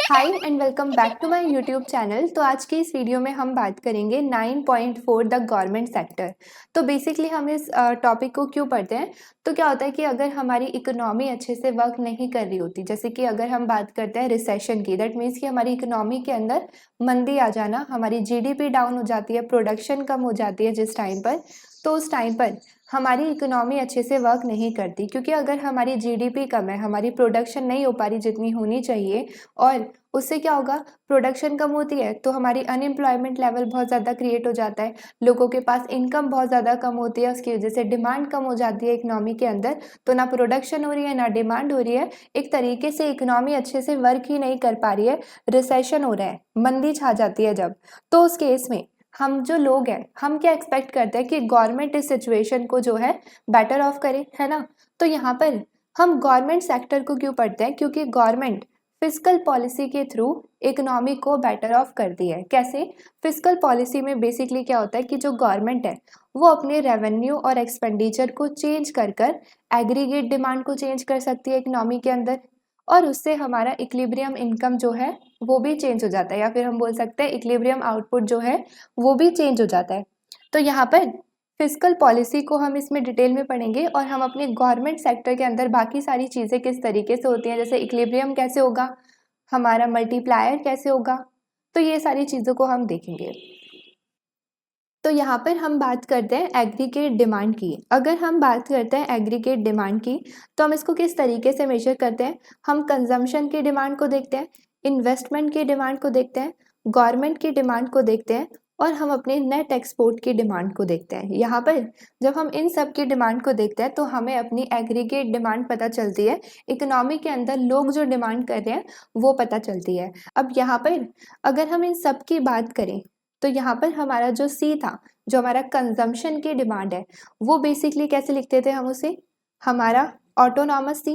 Hi and welcome back to my YouTube channel. तो आज की इस वीडियो में हम बात करेंगे 9.4 द गवर्नमेंट सेक्टर। तो बेसिकली हम इस टॉपिक को क्यों पढ़ते हैं, तो क्या होता है कि अगर हमारी इकोनॉमी अच्छे से वर्क नहीं कर रही होती, जैसे कि अगर हम बात करते हैं रिसेशन की, दैट मीन्स कि हमारी इकोनॉमी के अंदर मंदी आ जाना, हमारी जीडीपी डाउन हो जाती है, प्रोडक्शन कम हो जाती है जिस टाइम पर, तो उस टाइम पर हमारी इकोनॉमी अच्छे से वर्क नहीं करती। क्योंकि अगर हमारी जीडीपी कम है, हमारी प्रोडक्शन नहीं हो पा रही जितनी होनी चाहिए, और उससे क्या होगा, प्रोडक्शन कम होती है तो हमारी अनएम्प्लॉयमेंट लेवल बहुत ज़्यादा क्रिएट हो जाता है, लोगों के पास इनकम बहुत ज़्यादा कम होती है, उसकी वजह से डिमांड कम हो जाती है इकोनॉमी के अंदर। तो ना प्रोडक्शन हो रही है ना डिमांड हो रही है, एक तरीके से इकोनॉमी अच्छे से वर्क ही नहीं कर पा रही है, रिसेशन हो रहा है, मंदी छा जाती है जब। तो उस केस में हम जो लोग हैं, हम क्या एक्सपेक्ट करते हैं कि गवर्नमेंट इस सिचुएशन को जो है बेटर ऑफ करे, है ना। तो यहाँ पर हम गवर्नमेंट सेक्टर को क्यों पढ़ते हैं, क्योंकि गवर्नमेंट फिस्कल पॉलिसी के थ्रू इकोनॉमी को बेटर ऑफ करती है। कैसे? फिस्कल पॉलिसी में बेसिकली क्या होता है कि जो गवर्नमेंट है वो अपने रेवेन्यू और एक्सपेंडिचर को चेंज कर कर एग्रीगेट डिमांड को चेंज कर सकती है इकोनॉमी के अंदर, और उससे हमारा इक्विलिब्रियम इनकम जो है वो भी चेंज हो जाता है, या फिर हम बोल सकते हैं इक्विलिब्रियम आउटपुट जो है वो भी चेंज हो जाता है। तो यहाँ पर फिस्कल पॉलिसी को हम इसमें डिटेल में पढ़ेंगे, और हम अपने गवर्नमेंट सेक्टर के अंदर बाकी सारी चीज़ें किस तरीके से होती हैं, जैसे इक्विलिब्रियम कैसे होगा, हमारा मल्टीप्लायर कैसे होगा, तो ये सारी चीज़ों को हम देखेंगे। तो यहाँ पर हम बात करते हैं एग्रीगेट डिमांड की। अगर हम बात करते हैं एग्रीगेट डिमांड की, तो हम इसको किस तरीके से मेजर करते हैं, हम कंजम्पशन की डिमांड को देखते हैं, इन्वेस्टमेंट की डिमांड को देखते हैं, गवर्नमेंट की डिमांड को देखते हैं, और हम अपने नेट एक्सपोर्ट की डिमांड को देखते हैं। यहाँ पर जब हम इन सब की डिमांड को देखते हैं तो हमें अपनी एग्रीगेट डिमांड पता चलती है, इकोनॉमी के अंदर लोग जो डिमांड कर रहे हैं वो पता चलती है। अब यहाँ पर अगर हम इन सब की बात करें, तो यहाँ पर हमारा जो सी था, जो हमारा कंजम्पशन की डिमांड है, वो बेसिकली कैसे लिखते थे हम उसे, हमारा ऑटोनॉमस सी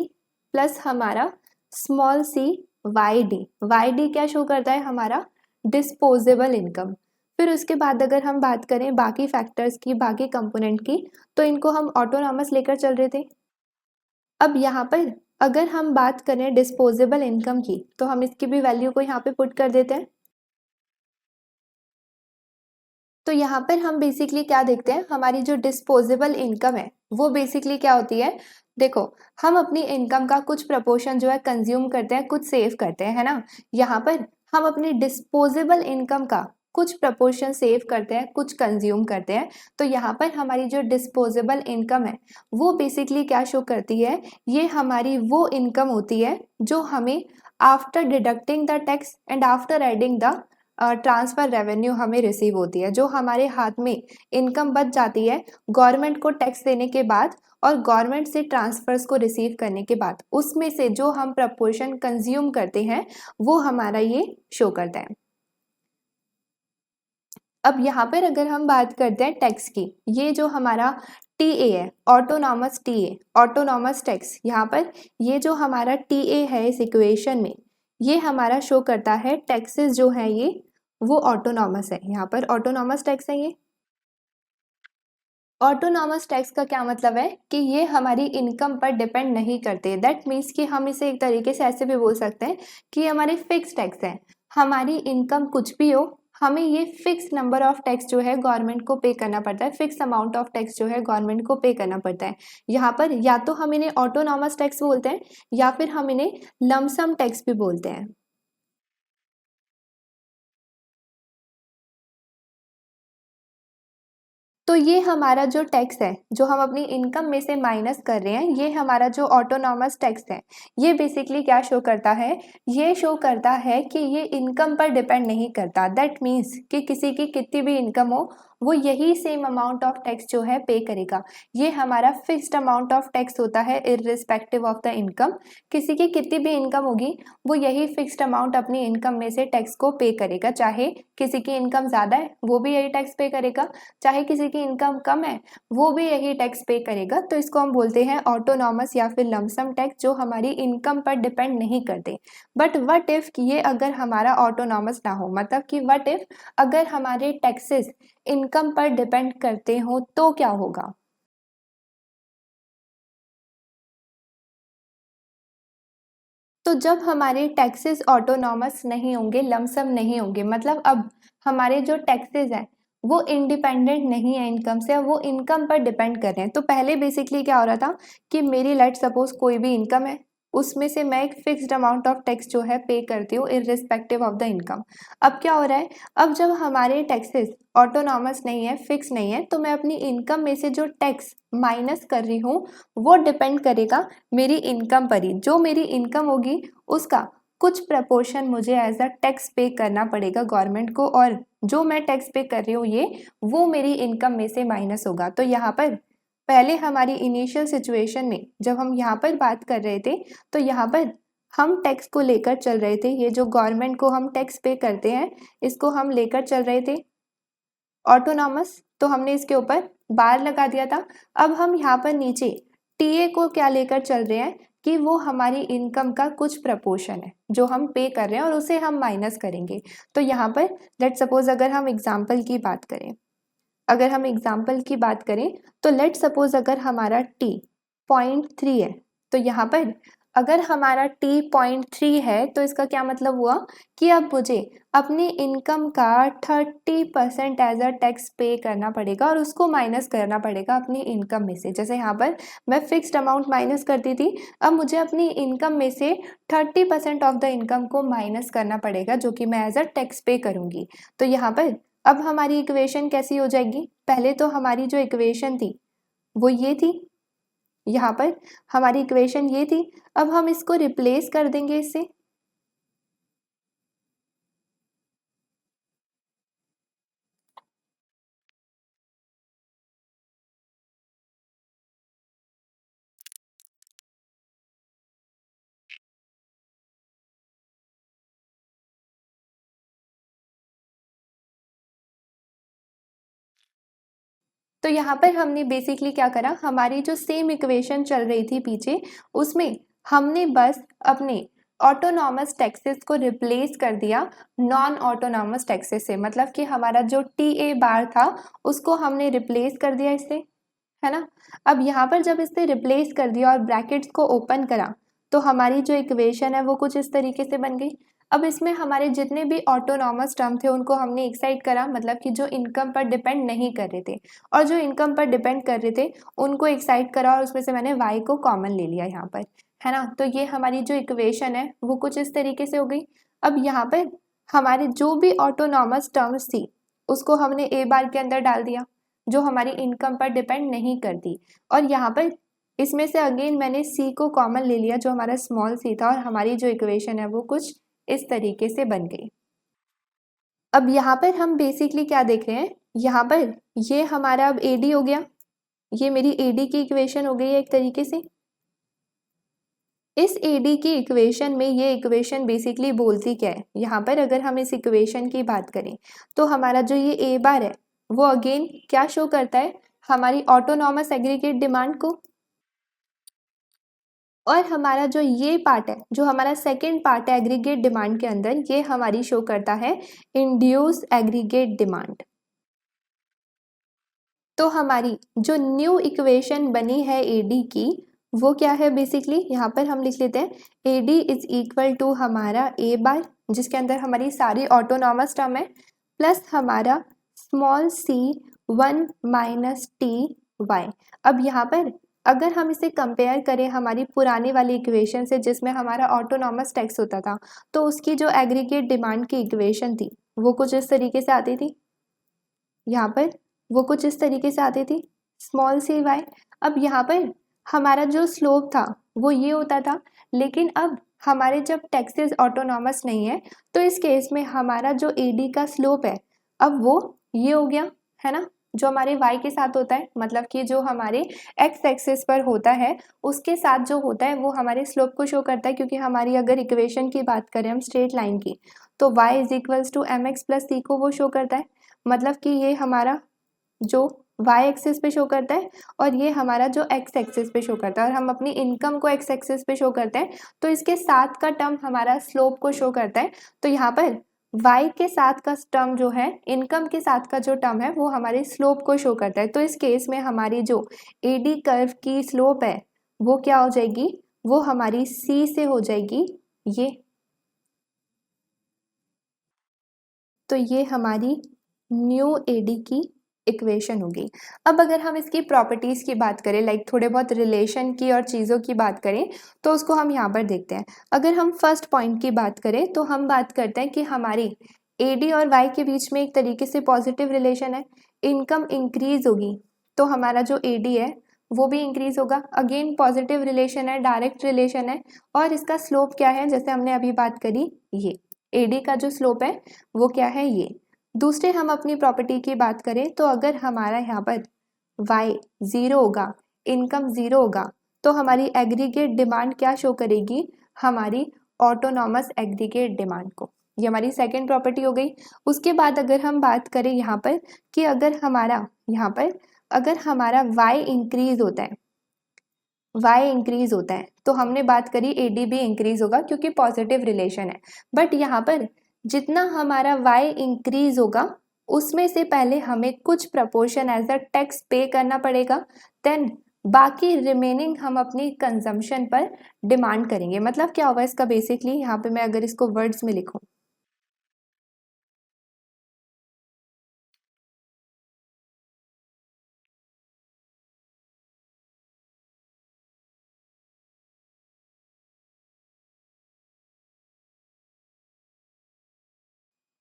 प्लस हमारा स्मॉल सी वाई डी क्या शो करता है, हमारा डिस्पोजेबल इनकम। फिर उसके बाद अगर हम बात करें बाकी फैक्टर्स की, बाकी कंपोनेंट की, तो इनको हम ऑटोनॉमस लेकर चल रहे थे। अब यहाँ पर अगर हम बात करें डिस्पोजेबल इनकम की, तो हम इसकी भी वैल्यू को यहाँ पे पुट कर देते हैं। तो यहाँ पर हम बेसिकली क्या देखते हैं, हमारी जो डिस्पोजेबल इनकम है वो बेसिकली क्या होती है, देखो हम अपनी इनकम का कुछ प्रपोर्शन जो है कंज्यूम करते हैं, कुछ सेव करते हैं, है ना। यहाँ पर हम अपनी डिस्पोजेबल इनकम का कुछ प्रपोर्शन सेव करते हैं, कुछ कंज्यूम करते हैं। तो यहाँ पर हमारी जो डिस्पोजेबल इनकम है वो बेसिकली क्या शो करती है, ये हमारी वो इनकम होती है जो हमें after deducting the tax and after adding the transfer revenue हमें रिसीव होती है, जो हमारे हाथ में इनकम बच जाती है गवर्नमेंट को टैक्स देने के बाद और गवर्नमेंट से ट्रांसफर्स को रिसीव करने के बाद, उसमें से जो हम प्रपोर्शन कंज्यूम करते हैं वो हमारा ये शो करता है। अब यहाँ पर अगर हम बात करते हैं टैक्स की, ये जो हमारा टीए है, ऑटोनॉमस टीए, ऑटोनॉमस टैक्स, यहाँ पर ये जो हमारा टीए है इस इक्वेशन में, ये हमारा शो करता है टैक्सेस जो है ये वो ऑटोनॉमस है। यहाँ पर ऑटोनॉमस टैक्स है ये। ऑटोनॉमस टैक्स का क्या मतलब है कि ये हमारी इनकम पर डिपेंड नहीं करते। दैट मीन्स कि हम इसे एक तरीके से ऐसे भी बोल सकते हैं कि ये हमारे फिक्स टैक्स हैं। हमारी इनकम कुछ भी हो, हमें ये फिक्स नंबर ऑफ टैक्स जो है गवर्नमेंट को पे करना पड़ता है, फिक्स अमाउंट ऑफ टैक्स जो है गवर्नमेंट को पे करना पड़ता है। यहाँ पर या तो हम इन्हें ऑटोनॉमस टैक्स बोलते हैं या फिर हम इन्हें लमसम टैक्स भी बोलते हैं। तो ये हमारा जो टैक्स है, जो हम अपनी इनकम में से माइनस कर रहे हैं, ये हमारा जो ऑटोनॉमस टैक्स है, ये बेसिकली क्या शो करता है, ये शो करता है कि ये इनकम पर डिपेंड नहीं करता। दैट मीन्स कि किसी की कितनी भी इनकम हो वो यही सेम अमाउंट ऑफ टैक्स जो है पे करेगा। ये हमारा फिक्स्ड अमाउंट ऑफ टैक्स होता है इररिस्पेक्टिव ऑफ द इनकम। किसी की कितनी भी इनकम होगी वो यही फिक्स्ड अमाउंट अपनी इनकम में से टैक्स को पे करेगा। चाहे किसी की इनकम ज़्यादा है वो भी यही टैक्स पे करेगा, चाहे किसी की इनकम कम है वो भी यही टैक्स पे करेगा। तो इसको हम बोलते हैं ऑटोनॉमस या फिर लमसम टैक्स, जो हमारी इनकम पर डिपेंड नहीं करते। बट व्हाट इफ ये अगर हमारा ऑटोनॉमस ना हो, मतलब कि व्हाट इफ अगर हमारे टैक्सेस इनकम पर डिपेंड करते हो तो क्या होगा। तो जब हमारे टैक्सेस ऑटोनॉमस नहीं होंगे, लमसम नहीं होंगे, मतलब अब हमारे जो टैक्सेस हैं वो इंडिपेंडेंट नहीं है इनकम से, वो इनकम पर डिपेंड कर रहे हैं। तो पहले बेसिकली क्या हो रहा था कि मेरी लेट सपोज कोई भी इनकम है, उसमें से मैं एक फिक्स्ड अमाउंट ऑफ टैक्स जो है पे करती हूँ इररिस्पेक्टिव ऑफ द इनकम। अब क्या हो रहा है, अब जब हमारे टैक्सेस ऑटोनॉमस नहीं है, फिक्स नहीं है, तो मैं अपनी इनकम में से जो टैक्स माइनस कर रही हूँ वो डिपेंड करेगा मेरी इनकम पर ही। जो मेरी इनकम होगी उसका कुछ प्रपोर्शन मुझे एज अ टैक्स पे करना पड़ेगा गवर्नमेंट को, और जो मैं टैक्स पे कर रही हूँ ये वो मेरी इनकम में से माइनस होगा। तो यहाँ पर पहले हमारी इनिशियल सिचुएशन में जब हम यहाँ पर बात कर रहे थे तो यहाँ पर हम टैक्स को लेकर चल रहे थे, ये जो गवर्नमेंट को हम टैक्स पे करते हैं इसको हम लेकर चल रहे थे ऑटोनॉमस, तो हमने इसके ऊपर बार लगा दिया था। अब हम यहाँ पर नीचे टीए को क्या लेकर चल रहे हैं कि वो हमारी इनकम का कुछ प्रपोर्शन है जो हम पे कर रहे हैं और उसे हम माइनस करेंगे। तो यहाँ पर लेट सपोज अगर हम एग्जाम्पल की बात करें, तो लेट सपोज अगर हमारा टी 0.3 है, तो यहाँ पर अगर हमारा टी 0.3 है तो इसका क्या मतलब हुआ कि अब मुझे अपनी इनकम का 30% एज अ टैक्स पे करना पड़ेगा और उसको माइनस करना पड़ेगा अपनी इनकम में से। जैसे यहाँ पर मैं फिक्स्ड अमाउंट माइनस करती थी, अब मुझे अपनी इनकम में से 30% ऑफ द इनकम को माइनस करना पड़ेगा जो कि मैं एज अ टैक्स पे करूँगी। तो यहाँ पर अब हमारी इक्वेशन कैसी हो जाएगी, पहले तो हमारी जो इक्वेशन थी वो ये थी, यहाँ पर हमारी इक्वेशन ये थी, अब हम इसको रिप्लेस कर देंगे इससे। तो यहाँ पर हमने बेसिकली क्या करा, हमारी जो सेम इक्वेशन चल रही थी पीछे उसमें हमने बस अपने ऑटोनॉमस टैक्सेस को रिप्लेस कर दिया नॉन ऑटोनॉमस टैक्सेस से, मतलब कि हमारा जो टी ए बार था उसको हमने रिप्लेस कर दिया इससे, है ना। अब यहाँ पर जब इससे रिप्लेस कर दिया और ब्रैकेट्स को ओपन करा तो हमारी जो इक्वेशन है वो कुछ इस तरीके से बन गई। अब इसमें हमारे जितने भी ऑटोनॉमस टर्म थे उनको हमने एक साइड करा, मतलब कि जो इनकम पर डिपेंड नहीं कर रहे थे, और जो इनकम पर डिपेंड कर रहे थे उनको एक साइड करा और उसमें से मैंने y को कॉमन ले लिया यहाँ पर, है ना। तो ये हमारी जो इक्वेशन है वो कुछ इस तरीके से हो गई। अब यहाँ पर हमारे जो भी ऑटोनॉमस टर्म्स थी उसको हमने ए बार के अंदर डाल दिया जो हमारी इनकम पर डिपेंड नहीं करती, और यहाँ पर इसमें से अगेन मैंने सी को कॉमन ले लिया जो हमारा स्मॉल सी था, और हमारी जो इक्वेशन है वो कुछ इस तरीके से बन गई। अब यहाँ पर हम बेसिकली क्या देख रहे हैं, यहाँ पर ये हमारा अब एडी हो गया, ये मेरी एडी की इक्वेशन हो गई है एक तरीके से। इस एडी की इक्वेशन में ये इक्वेशन बेसिकली बोलती क्या है, यहाँ पर अगर हम इस इक्वेशन की बात करें तो हमारा जो ये ए बार है वो अगेन क्या शो करता है, हमारी ऑटोनॉमस एग्रीगेट डिमांड को, और हमारा जो ये पार्ट है, जो हमारा सेकेंड पार्ट है एग्रीगेट डिमांड के अंदर, ये हमारी शो करता है इंड्यूस एग्रीगेट डिमांड। तो हमारी जो न्यू इक्वेशन बनी है एडी की वो क्या है, बेसिकली यहाँ पर हम लिख लेते हैं एडी इज इक्वल टू हमारा ए बार जिसके अंदर हमारी सारी ऑटोनॉमस टर्म है प्लस हमारा small C 1 minus T Y. अब यहाँ पर अगर हम इसे कंपेयर करें हमारी पुरानी वाली इक्वेशन से जिसमें हमारा ऑटोनॉमस टैक्स होता था, तो उसकी जो एग्रीगेट डिमांड की इक्वेशन थी वो कुछ इस तरीके से आती थी, यहाँ पर वो कुछ इस तरीके से आती थी स्मॉल सी वाई। अब यहाँ पर हमारा जो स्लोप था वो ये होता था, लेकिन अब हमारे जब टैक्सेस ऑटोनॉमस नहीं है तो इस केस में हमारा जो एडी का स्लोप है अब वो ये हो गया, है ना, जो हमारे y के साथ होता है, मतलब कि जो हमारे x एक्सिस पर होता है उसके साथ जो होता है वो हमारे स्लोप को शो करता है, क्योंकि हमारी अगर इक्वेशन की बात करें हम स्ट्रेट लाइन की तो y is equals to M X plus C को वो शो करता है, मतलब कि ये हमारा जो y एक्सिस पे शो करता है और ये हमारा जो x एक्सिस पे शो करता है, और हम अपनी इनकम को x एक्सिस पे शो करते हैं तो इसके साथ का टर्म हमारा स्लोप को शो करता है। तो यहाँ पर y के साथ का टर्म जो है, इनकम के साथ का जो टर्म है वो हमारे स्लोप को शो करता है। तो इस केस में हमारी जो एडी कर्व की स्लोप है वो क्या हो जाएगी, वो हमारी c से हो जाएगी ये, तो ये हमारी न्यू एडी की इक्वेशन होगी। अब अगर हम इसकी प्रॉपर्टीज़ की बात करें, लाइक थोड़े बहुत रिलेशन की और चीज़ों की बात करें, तो उसको हम यहाँ पर देखते हैं। अगर हम फर्स्ट पॉइंट की बात करें तो हम बात करते हैं कि हमारी एडी और वाई के बीच में एक तरीके से पॉजिटिव रिलेशन है। इनकम इंक्रीज होगी तो हमारा जो एडी है वो भी इंक्रीज होगा। अगेन पॉजिटिव रिलेशन है, डायरेक्ट रिलेशन है। और इसका स्लोप क्या है, जैसे हमने अभी बात करी, ये एडी का जो स्लोप है वो क्या है, ये। दूसरे हम अपनी प्रॉपर्टी की बात करें तो अगर हमारा यहाँ पर y ज़ीरो होगा, इनकम ज़ीरो होगा, तो हमारी एग्रीगेट डिमांड क्या शो करेगी, हमारी ऑटोनॉमस एग्रीगेट डिमांड को। ये हमारी सेकंड प्रॉपर्टी हो गई। उसके बाद अगर हम बात करें यहाँ पर कि अगर हमारा यहाँ पर अगर हमारा y इंक्रीज होता है, y इंक्रीज होता है तो हमने बात करी एडी भी इंक्रीज होगा क्योंकि पॉजिटिव रिलेशन है। बट यहाँ पर जितना हमारा y इंक्रीज होगा उसमें से पहले हमें कुछ प्रपोर्शन एज अ टैक्स पे करना पड़ेगा, देन बाकी रिमेनिंग हम अपनी कंजम्पशन पर डिमांड करेंगे। मतलब क्या होगा इसका, बेसिकली यहाँ पे मैं अगर इसको वर्ड्स में लिखूँ,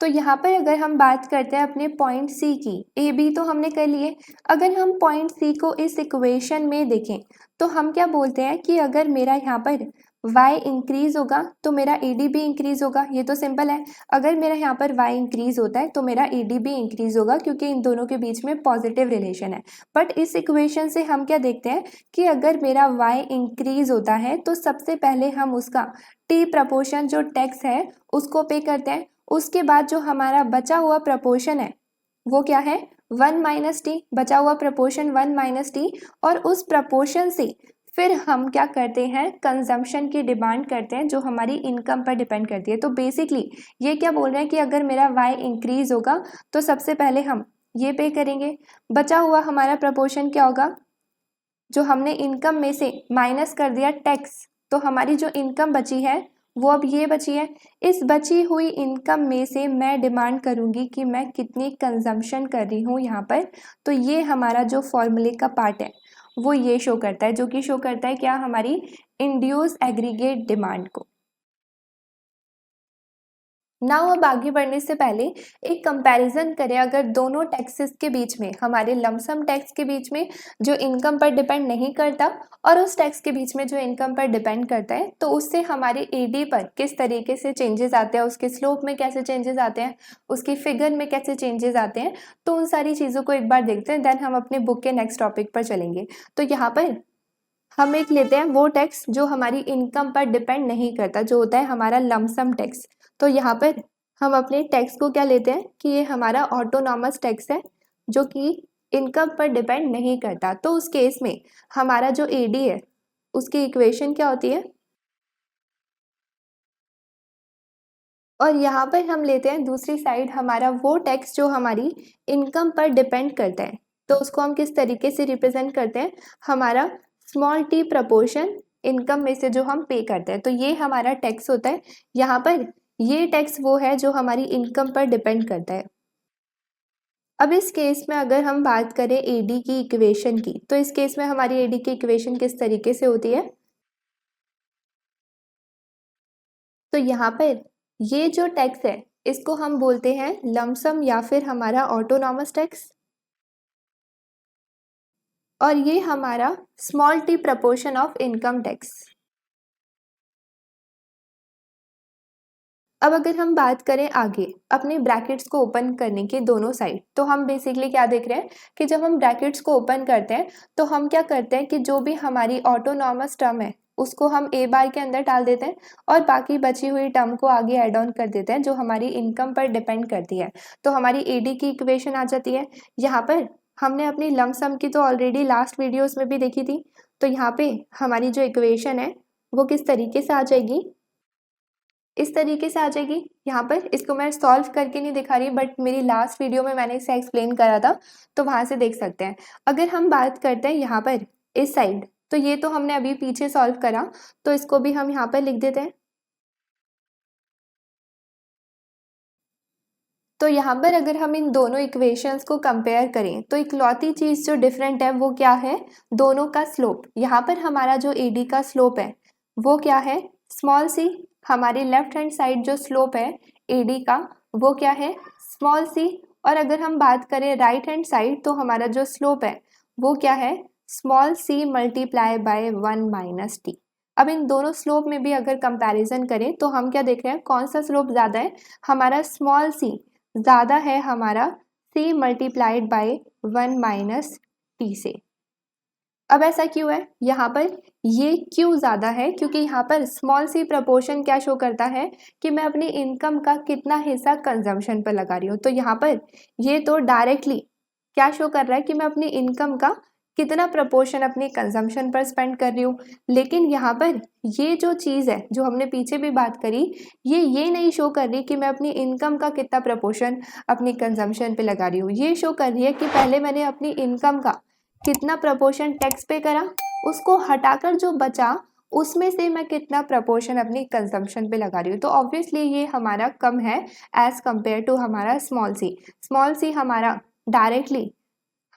तो यहाँ पर अगर हम बात करते हैं अपने पॉइंट सी की, ए बी तो हमने कर लिए। अगर हम पॉइंट सी को इस इक्वेशन में देखें तो हम क्या बोलते हैं कि अगर मेरा यहाँ पर y इंक्रीज होगा तो मेरा AD भी इंक्रीज होगा। ये तो सिंपल है। अगर मेरा यहाँ पर y इंक्रीज होता है तो मेरा AD भी इंक्रीज होगा क्योंकि इन दोनों के बीच में पॉजिटिव रिलेशन है। बट इस इक्वेशन से हम क्या देखते हैं कि अगर मेरा y इंक्रीज होता है तो सबसे पहले हम उसका t प्रपोर्शन जो टैक्स है उसको पे करते हैं। उसके बाद जो हमारा बचा हुआ प्रपोर्शन है वो क्या है, 1 माइनस टी, बचा हुआ प्रपोर्शन 1 माइनस टी। और उस प्रपोर्शन से फिर हम क्या करते हैं, कंजम्पशन की डिमांड करते हैं जो हमारी इनकम पर डिपेंड करती है। तो बेसिकली ये क्या बोल रहे हैं कि अगर मेरा y इंक्रीज होगा तो सबसे पहले हम ये पे करेंगे। बचा हुआ हमारा प्रपोर्शन क्या होगा, जो हमने इनकम में से माइनस कर दिया टैक्स, तो हमारी जो इनकम बची है वो अब ये बची है। इस बची हुई इनकम में से मैं डिमांड करूंगी कि मैं कितनी कंजम्पशन कर रही हूँ यहाँ पर। तो ये हमारा जो फॉर्मूले का पार्ट है वो ये शो करता है, जो कि शो करता है क्या, हमारी इंड्यूस एग्रीगेट डिमांड को। नाउ अब आगे बढ़ने से पहले एक कंपैरिजन करें। अगर दोनों टैक्सेस के बीच में, हमारे लमसम टैक्स के बीच में जो इनकम पर डिपेंड नहीं करता और उस टैक्स के बीच में जो इनकम पर डिपेंड करता है, तो उससे हमारे एडी पर किस तरीके से चेंजेस आते हैं, उसके स्लोप में कैसे चेंजेस आते हैं, उसकी फिगर में कैसे चेंजेस आते हैं, तो उन सारी चीज़ों को एक बार देखते हैं। देन हम अपने बुक के नेक्स्ट टॉपिक पर चलेंगे। तो यहाँ पर हम एक लेते हैं वो टैक्स जो हमारी इनकम पर डिपेंड नहीं करता, जो होता है हमारा लमसम टैक्स। तो यहाँ पर हम अपने टैक्स को क्या लेते हैं कि ये हमारा ऑटोनॉमस टैक्स है जो कि इनकम पर डिपेंड नहीं करता। तो उस केस में हमारा जो एडी है उसकी इक्वेशन क्या होती है, और यहाँ पर हम लेते हैं दूसरी साइड हमारा वो टैक्स जो हमारी इनकम पर डिपेंड करता है। तो उसको हम किस तरीके से रिप्रेजेंट करते हैं, हमारा स्मॉल टी प्रपोर्शन इनकम में से जो हम पे करते हैं, तो ये हमारा टैक्स होता है। यहाँ पर ये टैक्स वो है जो हमारी इनकम पर डिपेंड करता है। अब इस केस में अगर हम बात करें एडी की इक्वेशन की, तो इस केस में हमारी एडी की इक्वेशन किस तरीके से होती है, तो यहाँ पर ये जो टैक्स है इसको हम बोलते हैं लमसम या फिर हमारा ऑटोनॉमस टैक्स, और ये हमारा small T proportion of income tax. अब अगर हम बात करें आगे अपने ब्रैकेट्स को ओपन करने की दोनों साइड, तो हम बेसिकली क्या देख रहे हैं कि जब हम ब्रैकेट्स को ओपन करते हैं तो हम क्या करते हैं कि जो भी हमारी ऑटोनॉमस टर्म है उसको हम ए बार के अंदर डाल देते हैं और बाकी बची हुई टर्म को आगे ऐड ऑन कर देते हैं जो हमारी इनकम पर डिपेंड करती है। तो हमारी एडी की इक्वेशन आ जाती है। यहाँ पर हमने अपनी लमसम की तो ऑलरेडी लास्ट वीडियोस में भी देखी थी। तो यहाँ पे हमारी जो इक्वेशन है वो किस तरीके से आ जाएगी, इस तरीके से आ जाएगी। यहाँ पर इसको मैं सॉल्व करके नहीं दिखा रही, बट मेरी लास्ट वीडियो में मैंने इसे एक्सप्लेन करा था, तो वहाँ से देख सकते हैं। अगर हम बात करते हैं यहाँ पर इस साइड, तो ये तो हमने अभी पीछे सॉल्व करा, तो इसको भी हम यहाँ पर लिख देते हैं। तो यहाँ पर अगर हम इन दोनों इक्वेशंस को कंपेयर करें तो इकलौती चीज़ जो डिफरेंट है वो क्या है, दोनों का स्लोप। यहाँ पर हमारा जो AD का स्लोप है वो क्या है, स्मॉल सी। हमारी लेफ्ट हैंड साइड जो स्लोप है AD का वो क्या है, स्मॉल सी। और अगर हम बात करें राइट हैंड साइड तो हमारा जो स्लोप है वो क्या है, small c multiply by 1 minus t. अब इन दोनों स्लोप में भी अगर कंपैरिजन करें तो हम क्या देख रहे हैं, कौन सा स्लोप ज़्यादा है, हमारा स्मॉल सी ज़्यादा है हमारा c multiplied by 1 minus T से। अब ऐसा क्यों है, यहाँ पर ये क्यों ज़्यादा है, क्योंकि यहाँ पर स्मॉल सी प्रपोर्शन क्या शो करता है कि मैं अपनी इनकम का कितना हिस्सा कंजम्पशन पर लगा रही हूँ। तो यहाँ पर ये तो डायरेक्टली क्या शो कर रहा है कि मैं अपनी इनकम का कितना प्रपोर्शन अपनी कंजम्पशन पर स्पेंड कर रही हूँ। लेकिन यहाँ पर ये जो चीज़ है जो हमने पीछे भी बात करी, ये नहीं शो कर रही कि मैं अपनी इनकम का कितना प्रपोर्शन अपनी कंजम्पशन पे लगा रही हूँ। ये शो कर रही है कि पहले मैंने अपनी इनकम का कितना प्रपोर्शन टैक्स पे करा, उसको हटाकर जो बचा उसमें से मैं कितना प्रपोर्शन अपनी कंजम्पशन पे लगा रही हूँ। तो ऑब्वियसली ये हमारा कम है एज़ कम्पेयर टू हमारा स्मॉल सी। स्मॉल सी हमारा डायरेक्टली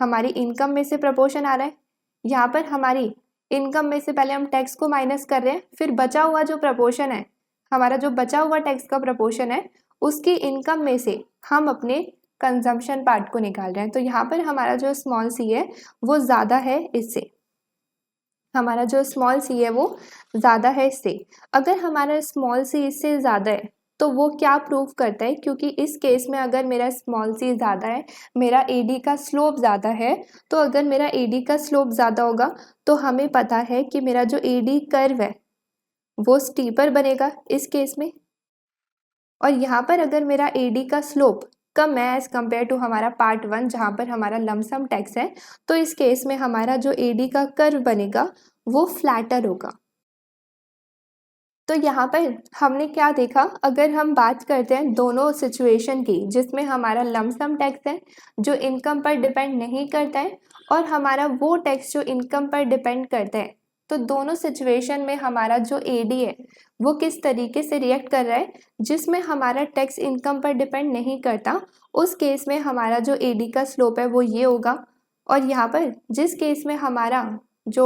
हमारी इनकम में से प्रपोर्शन आ रहा है। यहाँ पर हमारी इनकम में से पहले हम टैक्स को माइनस कर रहे हैं, फिर बचा हुआ जो प्रपोर्शन है, हमारा जो बचा हुआ टैक्स का प्रपोर्शन है उसकी इनकम में से हम अपने कंजम्पशन पार्ट को निकाल रहे हैं। तो यहाँ पर हमारा जो स्मॉल सी है वो ज़्यादा है इससे, हमारा जो स्मॉल सी है वो ज़्यादा है इससे। अगर हमारा स्मॉल सी इससे ज़्यादा है तो वो क्या प्रूव करता है, क्योंकि इस केस में अगर मेरा स्मॉल सी ज़्यादा है, मेरा AD का स्लोप ज़्यादा है, तो अगर मेरा AD का स्लोप ज़्यादा होगा तो हमें पता है कि मेरा जो AD कर्व है वो स्टीपर बनेगा इस केस में। और यहाँ पर अगर मेरा AD का स्लोप कम है एज़ कम्पेयर टू हमारा पार्ट 1 जहाँ पर हमारा लमसम टैक्स है, तो इस केस में हमारा जो AD का कर्व बनेगा वो फ्लैटर होगा। तो यहाँ पर हमने क्या देखा, अगर हम बात करते हैं दोनों सिचुएशन की जिसमें हमारा लमसम टैक्स है जो इनकम पर डिपेंड नहीं करता है और हमारा वो टैक्स जो इनकम पर डिपेंड करता है, तो दोनों सिचुएशन में हमारा जो AD है वो किस तरीके से रिएक्ट कर रहा है। जिसमें हमारा टैक्स इनकम पर डिपेंड नहीं करता उस केस में हमारा जो AD का स्लोप है वो ये होगा। और यहाँ पर जिस केस में हमारा जो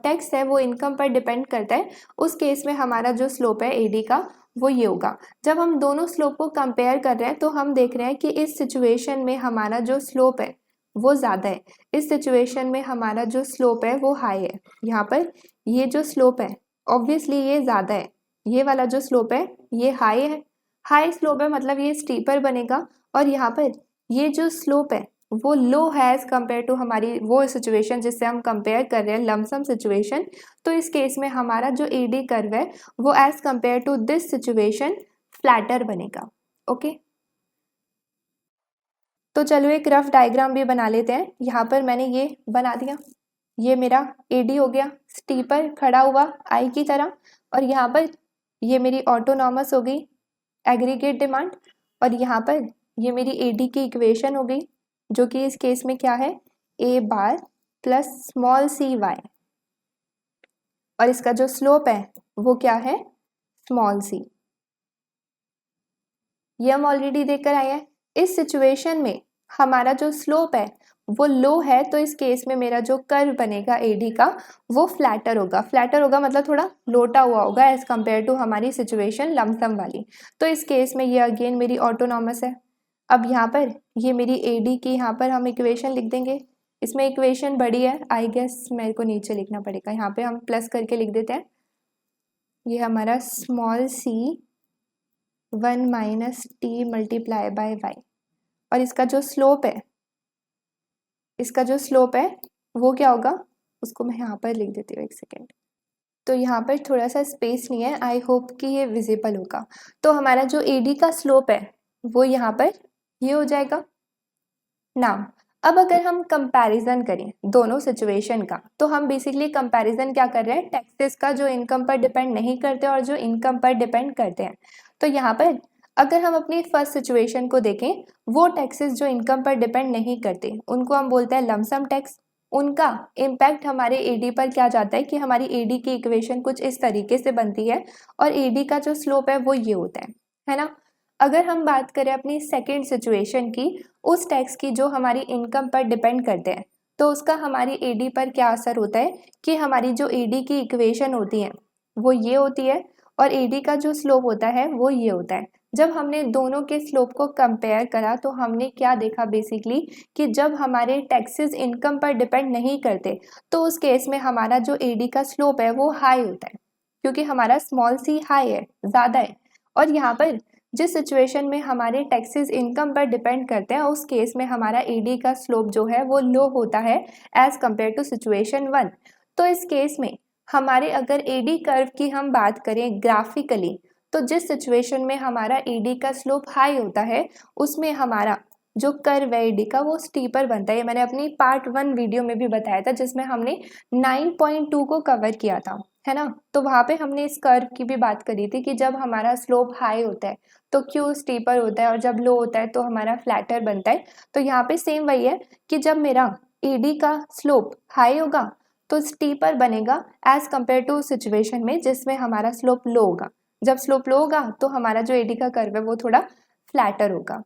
टैक्स है वो इनकम पर डिपेंड करता है उस केस में हमारा जो स्लोप है AD का वो ये होगा। जब हम दोनों स्लोप को कंपेयर कर रहे हैं तो हम देख रहे हैं कि इस सिचुएशन में हमारा जो स्लोप है वो ज़्यादा है, इस सिचुएशन में हमारा जो स्लोप है वो हाई है। यहाँ पर ये जो स्लोप है ऑब्वियसली ये ज़्यादा है, ये वाला जो स्लोप है ये हाई है, हाई स्लोप है मतलब ये स्टीपर बनेगा। और यहाँ पर ये जो स्लोप है वो लो है एज़ कम्पेयर टू हमारी वो सिचुएशन जिससे हम कंपेयर कर रहे हैं लमसम सिचुएशन। तो इस केस में हमारा जो AD कर्व है वो as compare to this situation flatter बनेगा। ओके, तो चलो एक रफ डायग्राम भी बना लेते हैं। यहाँ पर मैंने ये बना दिया, ये मेरा AD हो गया स्टीपर खड़ा हुआ I की तरह, और यहाँ पर ये मेरी ऑटोनॉमस हो गई एग्रीगेट डिमांड, और यहाँ पर ये मेरी AD की इक्वेशन हो गई जो कि इस केस में क्या है A bar plus small cy, और इसका जो स्लोप है वो क्या है स्मॉल c। ये हम ऑलरेडी देखकर आए हैं। इस सिचुएशन में हमारा जो स्लोप है वो लो है, तो इस केस में मेरा जो कर्व बनेगा AD का वो फ्लैटर होगा। फ्लैटर होगा मतलब थोड़ा लोटा हुआ होगा एज़ कम्पेयर टू हमारी सिचुएशन लमसम वाली। तो इस केस में ये अगेन मेरी ऑटोनॉमस है। अब यहाँ पर ये मेरी AD की यहाँ पर हम इक्वेशन लिख देंगे। इसमें इक्वेशन बड़ी है, आई गेस मेरे को नीचे लिखना पड़ेगा, यहाँ पे हम प्लस करके लिख देते हैं। ये हमारा small c 1 minus T multiply by y, और इसका जो स्लोप है, इसका जो स्लोप है वो क्या होगा, उसको मैं यहाँ पर लिख देती हूँ, एक सेकेंड। तो यहाँ पर थोड़ा सा स्पेस नहीं है, आई होप कि ये विजिबल होगा। तो हमारा जो AD का स्लोप है वो यहाँ पर ये हो जाएगा ना। अब अगर हम कंपैरिजन करें दोनों सिचुएशन का, तो हम बेसिकली कंपैरिजन क्या कर रहे हैं, टैक्सेस का जो इनकम पर डिपेंड नहीं करते और जो इनकम पर डिपेंड करते हैं। तो यहाँ पर अगर हम अपनी फर्स्ट सिचुएशन को देखें, वो टैक्सेस जो इनकम पर डिपेंड नहीं करते उनको हम बोलते हैं लमसम टैक्स। उनका इम्पैक्ट हमारे AD पर क्या जाता है कि हमारी AD की इक्वेशन कुछ इस तरीके से बनती है और AD का जो स्लोप है वो ये होता है ना। अगर हम बात करें अपनी सेकंड सिचुएशन की, उस टैक्स की जो हमारी इनकम पर डिपेंड करते हैं, तो उसका हमारी एडी पर क्या असर होता है कि हमारी जो एडी की इक्वेशन होती है वो ये होती है और एडी का जो स्लोप होता है वो ये होता है। जब हमने दोनों के स्लोप को कंपेयर करा तो हमने क्या देखा बेसिकली कि जब हमारे टैक्सेस इनकम पर डिपेंड नहीं करते तो उस केस में हमारा जो एडी का स्लोप है वो हाई होता है, क्योंकि हमारा स्मॉल सी हाई है, ज़्यादा है। और यहाँ पर जिस सिचुएशन में हमारे टैक्सेस इनकम पर डिपेंड करते हैं उस केस में हमारा एडी का स्लोप जो है वो लो होता है एज कंपेयर टू सिचुएशन 1। तो इस केस में हमारे अगर एडी कर्व की हम बात करें ग्राफिकली, तो जिस सिचुएशन में हमारा एडी का स्लोप हाई होता है उसमें हमारा जो कर्व है एडी का वो स्टीपर बनता है। ये मैंने अपनी पार्ट 1 वीडियो में भी बताया था जिसमें हमने 9.2 को कवर किया था, है ना। तो वहाँ पे हमने इस कर्व की भी बात करी थी कि जब हमारा स्लोप हाई होता है तो क्यों स्टीपर होता है और जब लो होता है तो हमारा फ्लैटर बनता है। तो यहाँ पे सेम वही है कि जब मेरा एडी का स्लोप हाई होगा तो स्टीपर बनेगा एज कंपेयर टू सिचुएशन में जिसमें हमारा स्लोप लो होगा। जब स्लोप लो होगा तो हमारा जो एडी का कर्व है वो थोड़ा फ्लैटर होगा।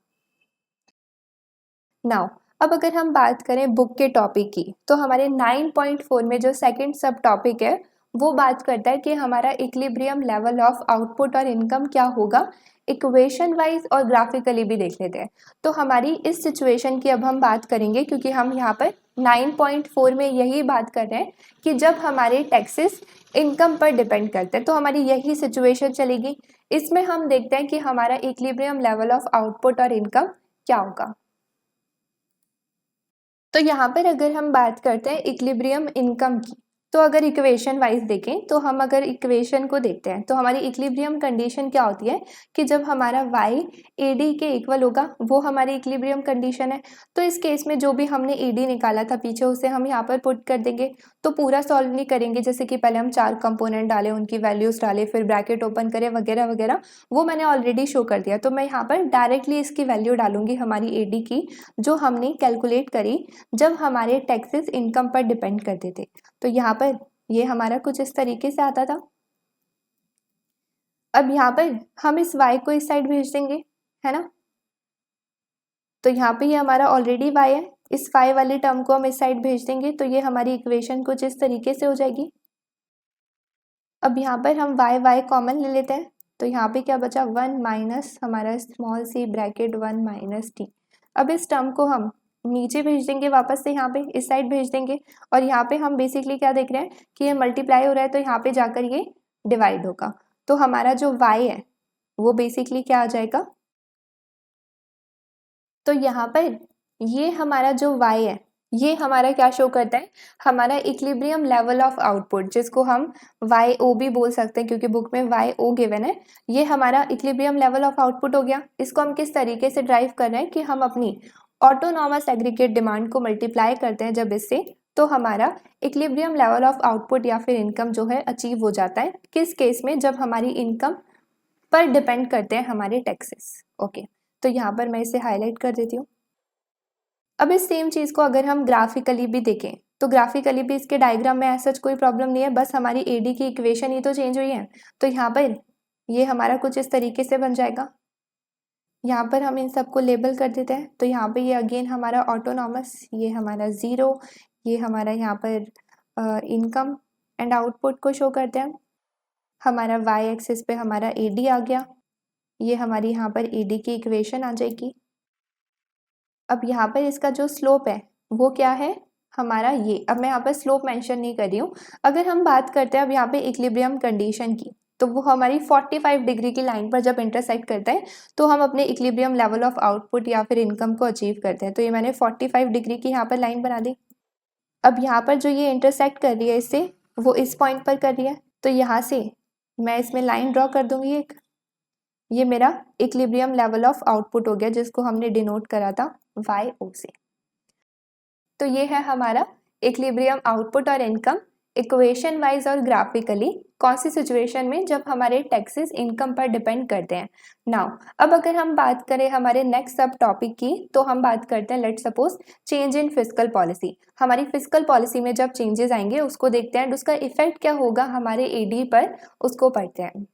नाउ अब अगर हम बात करें बुक के टॉपिक की, तो हमारे 9.4 में जो सेकंड सब टॉपिक है वो बात करता है कि हमारा इक्विलिब्रियम लेवल ऑफ आउटपुट और इनकम क्या होगा, इक्वेशन वाइज और ग्राफिकली भी देख लेते हैं। तो हमारी इस सिचुएशन की अब हम बात करेंगे क्योंकि हम यहाँ पर 9.4 में यही बात कर रहे हैं कि जब हमारे टैक्सेस इनकम पर डिपेंड करते हैं तो हमारी यही सिचुएशन चलेगी। इसमें हम देखते हैं कि हमारा इक्विलिब्रियम लेवल ऑफ आउटपुट और इनकम क्या होगा। तो यहाँ पर अगर हम बात करते हैं इक्विलिब्रियम इनकम की, तो अगर इक्वेशन वाइज देखें तो हम अगर इक्वेशन को देखते हैं तो हमारी इक्विलिब्रियम कंडीशन क्या होती है कि जब हमारा y AD के इक्वल होगा वो हमारी इक्विलिब्रियम कंडीशन है। तो इस केस में जो भी हमने AD निकाला था पीछे उसे हम यहाँ पर पुट कर देंगे। तो पूरा सॉल्व नहीं करेंगे, जैसे कि पहले हम 4 कंपोनेंट डालें, उनकी वैल्यूज डालें, फिर ब्रैकेट ओपन करें वगैरह वगैरह, वो मैंने ऑलरेडी शो कर दिया। तो मैं यहाँ पर डायरेक्टली इसकी वैल्यू डालूंगी हमारी AD की जो हमने कैलकुलेट करी जब हमारे टैक्सेस इनकम पर डिपेंड करते थे। तो यहाँ पर ये हमारा कुछ इस तरीके से आता था। अब यहाँ पर हम इस y को इस साइड भेज देंगे, है ना। तो यहाँ पे ये हमारा ऑलरेडी y है, इस y वाले टर्म को हम इस साइड भेज देंगे तो ये हमारी इक्वेशन कुछ इस तरीके से हो जाएगी। अब यहाँ पर हम y कॉमन ले लेते हैं तो यहाँ पे क्या बचा 1 माइनस हमारा small C bracket 1 minus t। अब इस टर्म को हम नीचे भेज देंगे, वापस से यहाँ पे इस साइड भेज देंगे और यहाँ पे हम बेसिकली क्या देख रहे हैं कि ये मल्टीप्लाई हो रहा है तो यहाँ पे जाकर ये डिवाइड होगा। तो हमारा जो y है वो बेसिकली क्या आ जाएगा, तो यहाँ पर ये हमारा जो y है ये हमारा क्या शो करता है, हमारा इक्विलिब्रियम लेवल ऑफ आउटपुट, जिसको हम YO भी बोल सकते हैं क्योंकि बुक में YO गिवन है। ये हमारा इक्विलिब्रियम लेवल ऑफ आउटपुट हो गया। इसको हम किस तरीके से ड्राइव कर रहे हैं कि हम अपनी ऑटोनॉमस एग्रीगेट डिमांड को मल्टीप्लाई करते हैं जब इससे, तो हमारा इक्विलिब्रियम लेवल ऑफ आउटपुट या फिर इनकम जो है अचीव हो जाता है। किस केस में, जब हमारी इनकम पर डिपेंड करते हैं हमारे टैक्सेस। ओके, तो यहाँ पर मैं इसे हाईलाइट कर देती हूँ। अब इस सेम चीज़ को अगर हम ग्राफिकली भी देखें तो ग्राफिकली भी इसके डायग्राम में ऐसा कोई प्रॉब्लम नहीं है, बस हमारी एडी की इक्वेशन ही तो चेंज हुई है। तो यहाँ पर ये हमारा कुछ इस तरीके से बन जाएगा। यहाँ पर हम इन सबको लेबल कर देते हैं तो यहाँ पे ये अगेन हमारा ऑटोनॉमस, ये हमारा ज़ीरो, ये हमारा यहाँ पर इनकम एंड आउटपुट को शो करते हैं। हमारा y एक्सिस पे हमारा AD आ गया, ये हमारी यहाँ पर AD की इक्वेशन आ जाएगी। अब यहाँ पर इसका जो स्लोप है वो क्या है हमारा ये, अब मैं यहाँ पर स्लोप मेंशन नहीं कर रही हूँ। अगर हम बात करते हैं अब यहाँ पे इक्विलिब्रियम कंडीशन की, तो वो हमारी 45 डिग्री की लाइन पर जब इंटरसेक्ट करता है तो हम अपने इक्विलिब्रियम लेवल ऑफ आउटपुट या फिर इनकम को अचीव करते हैं। तो ये मैंने 45 डिग्री की यहाँ पर लाइन बना दी। अब यहाँ पर जो ये इंटरसेक्ट कर रही है इससे, वो इस पॉइंट पर कर रही है, तो यहाँ से मैं इसमें लाइन ड्रॉ कर दूंगी एक। ये मेरा इक्विलिब्रियम लेवल ऑफ आउटपुट हो गया जिसको हमने डिनोट करा था YO से। तो ये है हमारा इक्विलिब्रियम आउटपुट और इनकम इक्वेशन वाइज और ग्राफिकली कौन सी सिचुएशन में, जब हमारे टैक्सेस इनकम पर डिपेंड करते हैं। नाउ अब अगर हम बात करें हमारे नेक्स्ट सब टॉपिक की, तो हम बात करते हैं let's suppose change in fiscal policy. हमारी फिस्कल पॉलिसी में जब चेंजेस आएंगे उसको देखते हैं, उसका इफेक्ट क्या होगा हमारे एडी पर, उसको पढ़ते हैं।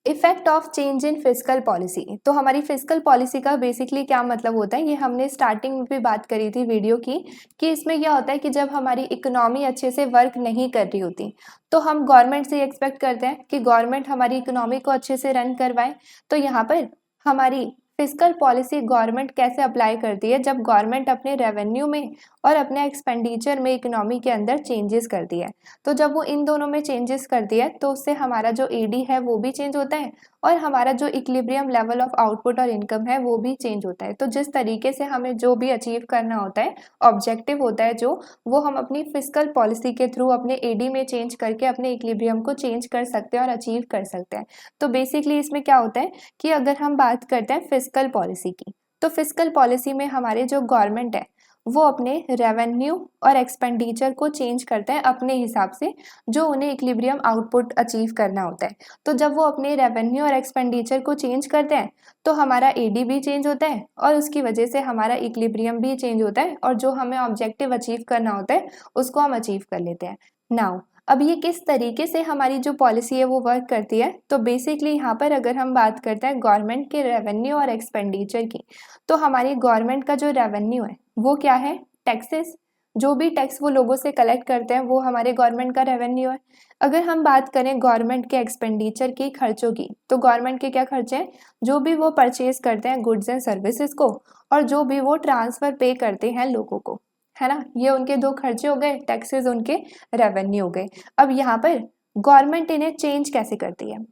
Effect of change in fiscal policy. तो हमारी फिस्कल पॉलिसी का बेसिकली क्या मतलब होता है, ये हमने स्टार्टिंग में भी बात करी थी वीडियो की, कि इसमें क्या होता है कि जब हमारी इकोनॉमी अच्छे से वर्क नहीं कर रही होती तो हम गवर्नमेंट से एक्सपेक्ट करते हैं कि गवर्नमेंट हमारी इकोनॉमी को अच्छे से रन करवाए। तो यहाँ पर हमारी फिस्कल पॉलिसी गवर्नमेंट कैसे अप्लाई करती है, जब गवर्नमेंट अपने रेवेन्यू में और अपने एक्सपेंडिचर में इकोनॉमी के अंदर चेंजेस करती है। तो जब वो इन दोनों में चेंजेस करती है तो उससे हमारा जो एडी है वो भी चेंज होता है और हमारा जो इक्विलिब्रियम लेवल ऑफ आउटपुट और इनकम है वो भी चेंज होता है। तो जिस तरीके से हमें जो भी अचीव करना होता है, ऑब्जेक्टिव होता है जो, वो हम अपनी फिस्कल पॉलिसी के थ्रू अपने एडी में चेंज करके अपने इक्विलिब्रियम को चेंज कर सकते हैं और अचीव कर सकते हैं। तो बेसिकली इसमें क्या होता है कि अगर हम बात करते हैं फिस्कल पॉलिसी की, तो फिस्कल पॉलिसी में हमारे जो गवर्नमेंट है वो अपने रेवेन्यू और एक्सपेंडिचर को चेंज करते हैं अपने हिसाब से, जो उन्हें इक्विलिब्रियम आउटपुट अचीव करना होता है। तो जब वो अपने रेवेन्यू और एक्सपेंडिचर को चेंज करते हैं तो हमारा एडी भी चेंज होता है और उसकी वजह से हमारा इक्विलिब्रियम भी चेंज होता है और जो हमें ऑब्जेक्टिव अचीव करना होता है उसको हम अचीव कर लेते हैं। नाउ अब ये किस तरीके से हमारी जो पॉलिसी है वो वर्क करती है, तो बेसिकली यहाँ पर अगर हम बात करते हैं गवर्नमेंट के रेवेन्यू और एक्सपेंडिचर की, तो हमारी गवर्नमेंट का जो रेवेन्यू है वो क्या है, टैक्सेस। जो भी टैक्स वो लोगों से कलेक्ट करते हैं वो हमारे गवर्नमेंट का रेवेन्यू है। अगर हम बात करें गवर्नमेंट के एक्सपेंडिचर की, खर्चों की, तो गवर्नमेंट के क्या खर्चे हैं, जो भी वो परचेज करते हैं गुड्स एंड सर्विसेज को, और जो भी वो ट्रांसफर पे करते हैं लोगों को, है ना, ये उनके दो खर्चे हो गए, टैक्सेस उनके रेवेन्यू हो गए। अब यहाँ पर गवर्नमेंट इन्हें चेंज कैसे करती है,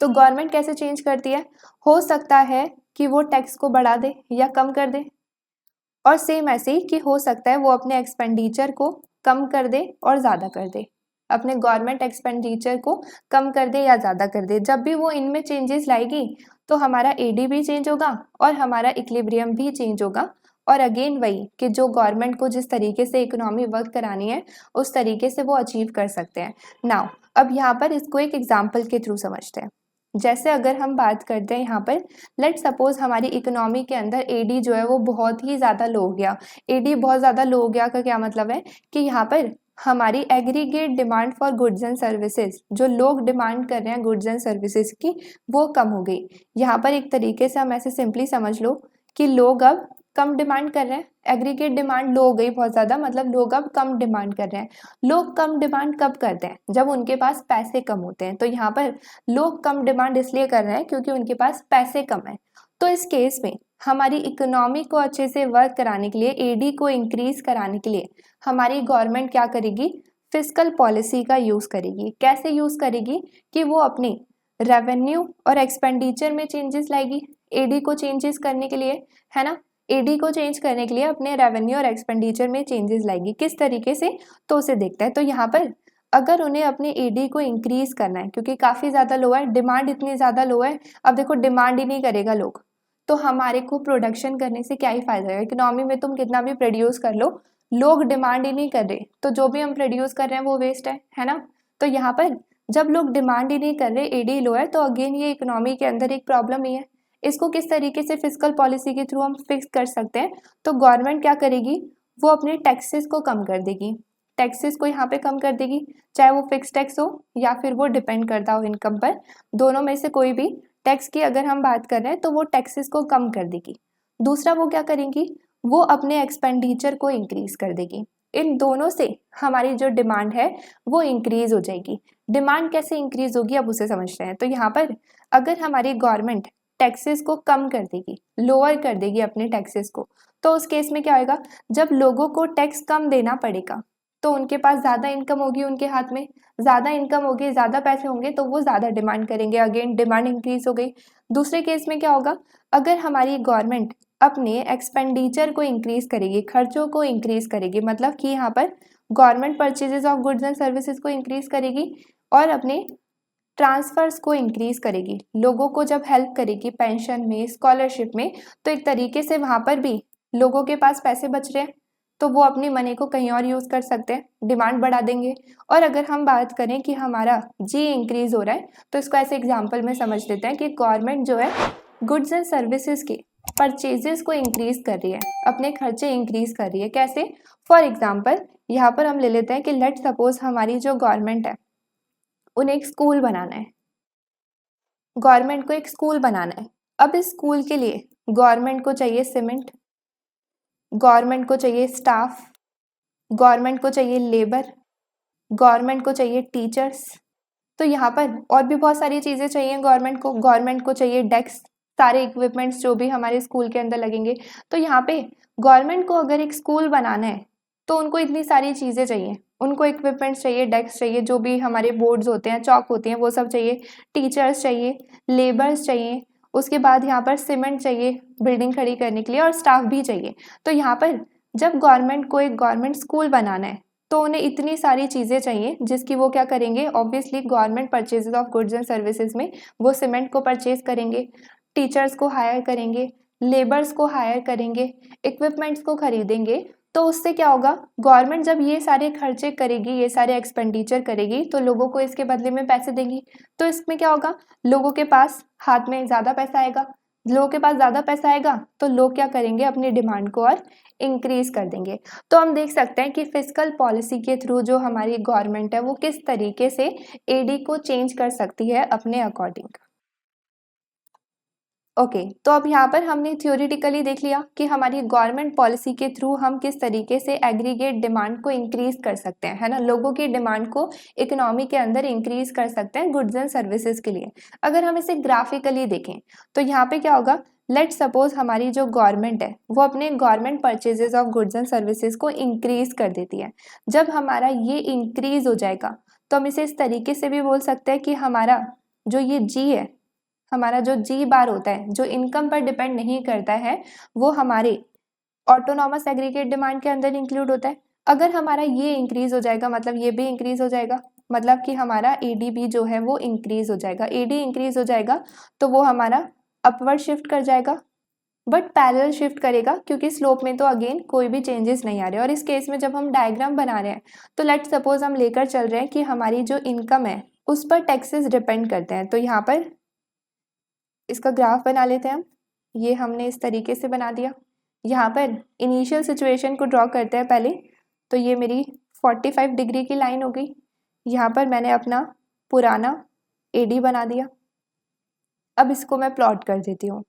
तो गवर्नमेंट कैसे चेंज करती है, हो सकता है कि वो टैक्स को बढ़ा दे या कम कर दे, और सेम ऐसे ही कि हो सकता है वो अपने एक्सपेंडिचर को कम कर दे और ज़्यादा कर दे, अपने गवर्नमेंट एक्सपेंडिचर को कम कर दे या ज़्यादा कर दे। जब भी वो इनमें चेंजेस लाएगी तो हमारा एडी भी चेंज होगा और हमारा इक्विलिब्रियम भी चेंज होगा। और अगेन वही कि जो गवर्नमेंट को जिस तरीके से इकोनॉमी वर्क करानी है उस तरीके से वो अचीव कर सकते हैं। नाउ अब यहाँ पर इसको एक एग्जाम्पल के थ्रू समझते हैं। जैसे अगर हम बात करते हैं यहाँ पर, लेट सपोज हमारी इकोनॉमी के अंदर एडी जो है वो बहुत ही ज़्यादा लो हो गया। एडी बहुत ज़्यादा लो हो गया का क्या मतलब है कि यहाँ पर हमारी aggregate demand for goods and services, जो लोग डिमांड कर रहे हैं गुड्स एंड सर्विसेज की, वो कम हो गई। यहाँ पर एक तरीके से हम ऐसे सिंपली समझ लो कि लोग अब कम डिमांड कर रहे हैं, एग्रीगेट डिमांड लो हो गई बहुत ज़्यादा, मतलब लोग अब कम डिमांड कर रहे हैं। लोग कम डिमांड कब करते हैं, जब उनके पास पैसे कम होते हैं। तो यहाँ पर लोग कम डिमांड इसलिए कर रहे हैं क्योंकि उनके पास पैसे कम है। तो इस केस में हमारी इकोनॉमी को अच्छे से वर्क कराने के लिए, एडी को इंक्रीज कराने के लिए हमारी गवर्नमेंट क्या करेगी, फिस्कल पॉलिसी का यूज़ करेगी। कैसे यूज़ करेगी कि वो अपने रेवेन्यू और एक्सपेंडिचर में चेंजेस लाएगी एडी को चेंजेस करने के लिए, है ना, एडी को चेंज करने के लिए अपने रेवेन्यू और एक्सपेंडिचर में चेंजेस लाएगी। किस तरीके से, तो उसे देखते हैं। तो यहाँ पर अगर उन्हें अपने एडी को इंक्रीज करना है क्योंकि काफ़ी ज़्यादा लो है, डिमांड इतनी ज़्यादा लो है, अब देखो डिमांड ही नहीं करेगा लोग तो हमारे को प्रोडक्शन करने से क्या ही फायदा है। इकोनॉमी में तुम कितना भी प्रोड्यूस कर लो, लोग डिमांड ही नहीं कर रहे तो जो भी हम प्रोड्यूस कर रहे हैं वो वेस्ट है ना। तो यहाँ पर जब लोग डिमांड ही नहीं कर रहे, एडी लो है, तो अगेन ये इकोनॉमी के अंदर एक प्रॉब्लम ही है। इसको किस तरीके से फिस्कल पॉलिसी के थ्रू हम फिक्स कर सकते हैं, तो गवर्नमेंट क्या करेगी, वो अपने टैक्सेस को कम कर देगी। टैक्सेस को यहाँ पे कम कर देगी, चाहे वो फिक्स टैक्स हो या फिर वो डिपेंड करता हो इनकम पर, दोनों में से कोई भी टैक्स की अगर हम बात कर रहे हैं तो वो टैक्सेस को कम कर देगी। दूसरा वो क्या करेंगी, वो अपने एक्सपेंडिचर को इंक्रीज कर देगी। इन दोनों से हमारी जो डिमांड है वो इंक्रीज हो जाएगी। डिमांड कैसे इंक्रीज होगी अब उसे समझते हैं। तो यहाँ पर अगर हमारी गवर्नमेंट टैक्सेस को कम कर देगी, लोअर कर देगी अपने टैक्सेस को, तो उस केस में क्या होगा, जब लोगों को टैक्स कम देना पड़ेगा तो उनके पास ज़्यादा इनकम होगी, उनके हाथ में ज़्यादा इनकम होगी, ज़्यादा पैसे होंगे तो वो ज़्यादा डिमांड करेंगे, अगेन डिमांड इंक्रीज हो गई। दूसरे केस में क्या होगा, अगर हमारी गवर्नमेंट अपने एक्सपेंडिचर को इंक्रीज करेगी, खर्चों को इंक्रीज करेगी, मतलब कि यहाँ पर government purchases of goods and services को इंक्रीज करेगी और अपने ट्रांसफर्स को इंक्रीज करेगी, लोगों को जब हेल्प करेगी पेंशन में, स्कॉलरशिप में, तो एक तरीके से वहाँ पर भी लोगों के पास पैसे बच रहे हैं तो वो अपनी मनी को कहीं और यूज़ कर सकते हैं, डिमांड बढ़ा देंगे। और अगर हम बात करें कि हमारा जी इंक्रीज हो रहा है, तो इसको ऐसे एग्जाम्पल में समझ लेते हैं कि गवर्नमेंट जो है गुड्स एंड सर्विसेज के परचेजेस को इंक्रीज कर रही है, अपने खर्चे इंक्रीज कर रही है। कैसे, फॉर एग्जाम्पल यहाँ पर हम ले लेते हैं कि लेट सपोज हमारी जो गवर्नमेंट है उन्हें एक स्कूल बनाना है, गवर्नमेंट को एक स्कूल बनाना है। अब इस स्कूल के लिए गवर्नमेंट को चाहिए सीमेंट, गवर्नमेंट को चाहिए स्टाफ, गवर्नमेंट को चाहिए लेबर, गवर्नमेंट को चाहिए टीचर्स। तो यहाँ पर और भी बहुत सारी चीज़ें चाहिए गवर्नमेंट को चाहिए डेस्क, सारे इक्विपमेंट्स जो भी हमारे स्कूल के अंदर लगेंगे। तो यहाँ पे गवर्नमेंट को अगर एक स्कूल बनाना है तो उनको इतनी सारी चीज़ें चाहिए, उनको इक्विपमेंट्स चाहिए, डेस्क चाहिए, जो भी हमारे बोर्ड्स होते हैं, चौक होते हैं, वो सब चाहिए, टीचर्स चाहिए, लेबर्स चाहिए, उसके बाद यहाँ पर सीमेंट चाहिए बिल्डिंग खड़ी करने के लिए, और स्टाफ भी चाहिए। तो यहाँ पर जब गवर्नमेंट को एक गवर्नमेंट स्कूल बनाना है तो उन्हें इतनी सारी चीज़ें चाहिए, जिसकी वो क्या करेंगे, obviously government purchases of goods and services में वो सीमेंट को परचेज करेंगे, टीचर्स को हायर करेंगे, लेबर्स को हायर करेंगे, इक्विपमेंट्स को खरीदेंगे। तो उससे क्या होगा, गवर्नमेंट जब ये सारे खर्चे करेगी, ये सारे एक्सपेंडिचर करेगी, तो लोगों को इसके बदले में पैसे देगी। तो इसमें क्या होगा, लोगों के पास हाथ में ज़्यादा पैसा आएगा, लोगों के पास ज़्यादा पैसा आएगा तो लोग क्या करेंगे, अपनी डिमांड को और इंक्रीज कर देंगे। तो हम देख सकते हैं कि फिस्कल पॉलिसी के थ्रू जो हमारी गवर्नमेंट है वो किस तरीके से एडी को चेंज कर सकती है अपने अकॉर्डिंग। ओके, तो अब यहाँ पर हमने थ्योरेटिकली देख लिया कि हमारी गवर्नमेंट पॉलिसी के थ्रू हम किस तरीके से एग्रीगेट डिमांड को इंक्रीज कर सकते हैं, है ना, लोगों की डिमांड को इकोनॉमी के अंदर इंक्रीज कर सकते हैं गुड्स एंड सर्विसेज के लिए। अगर हम इसे ग्राफिकली देखें तो यहाँ पे क्या होगा, लेट सपोज हमारी जो गवर्नमेंट है वो अपने government purchases of goods and services को इंक्रीज कर देती है। जब हमारा ये इंक्रीज हो जाएगा तो हम इसे इस तरीके से भी बोल सकते हैं कि हमारा जो ये जी है, हमारा जो जी बार होता है, जो इनकम पर डिपेंड नहीं करता है, वो हमारे ऑटोनॉमस एग्रीगेट डिमांड के अंदर इंक्लूड होता है। अगर हमारा ये इंक्रीज हो जाएगा मतलब ये भी इंक्रीज हो जाएगा, मतलब कि हमारा एडी भी जो है वो इंक्रीज हो जाएगा। एडी इंक्रीज हो जाएगा तो वो हमारा अपवर्ड शिफ्ट कर जाएगा, बट पैरेलल शिफ्ट करेगा, क्योंकि स्लोप में तो अगेन कोई भी चेंजेस नहीं आ रहे। और इस केस में जब हम डायग्राम बना रहे हैं तो लेट सपोज हम लेकर चल रहे हैं कि हमारी जो इनकम है उस पर टैक्सेस डिपेंड करते हैं। तो यहाँ पर इसका ग्राफ बना लेते हैं हम। ये हमने इस तरीके से बना दिया। यहाँ पर इनिशियल सिचुएशन को ड्रॉ करते हैं पहले। तो ये मेरी 45 डिग्री की लाइन हो गई। यहाँ पर मैंने अपना पुराना एडी बना दिया। अब इसको मैं प्लॉट कर देती हूँ।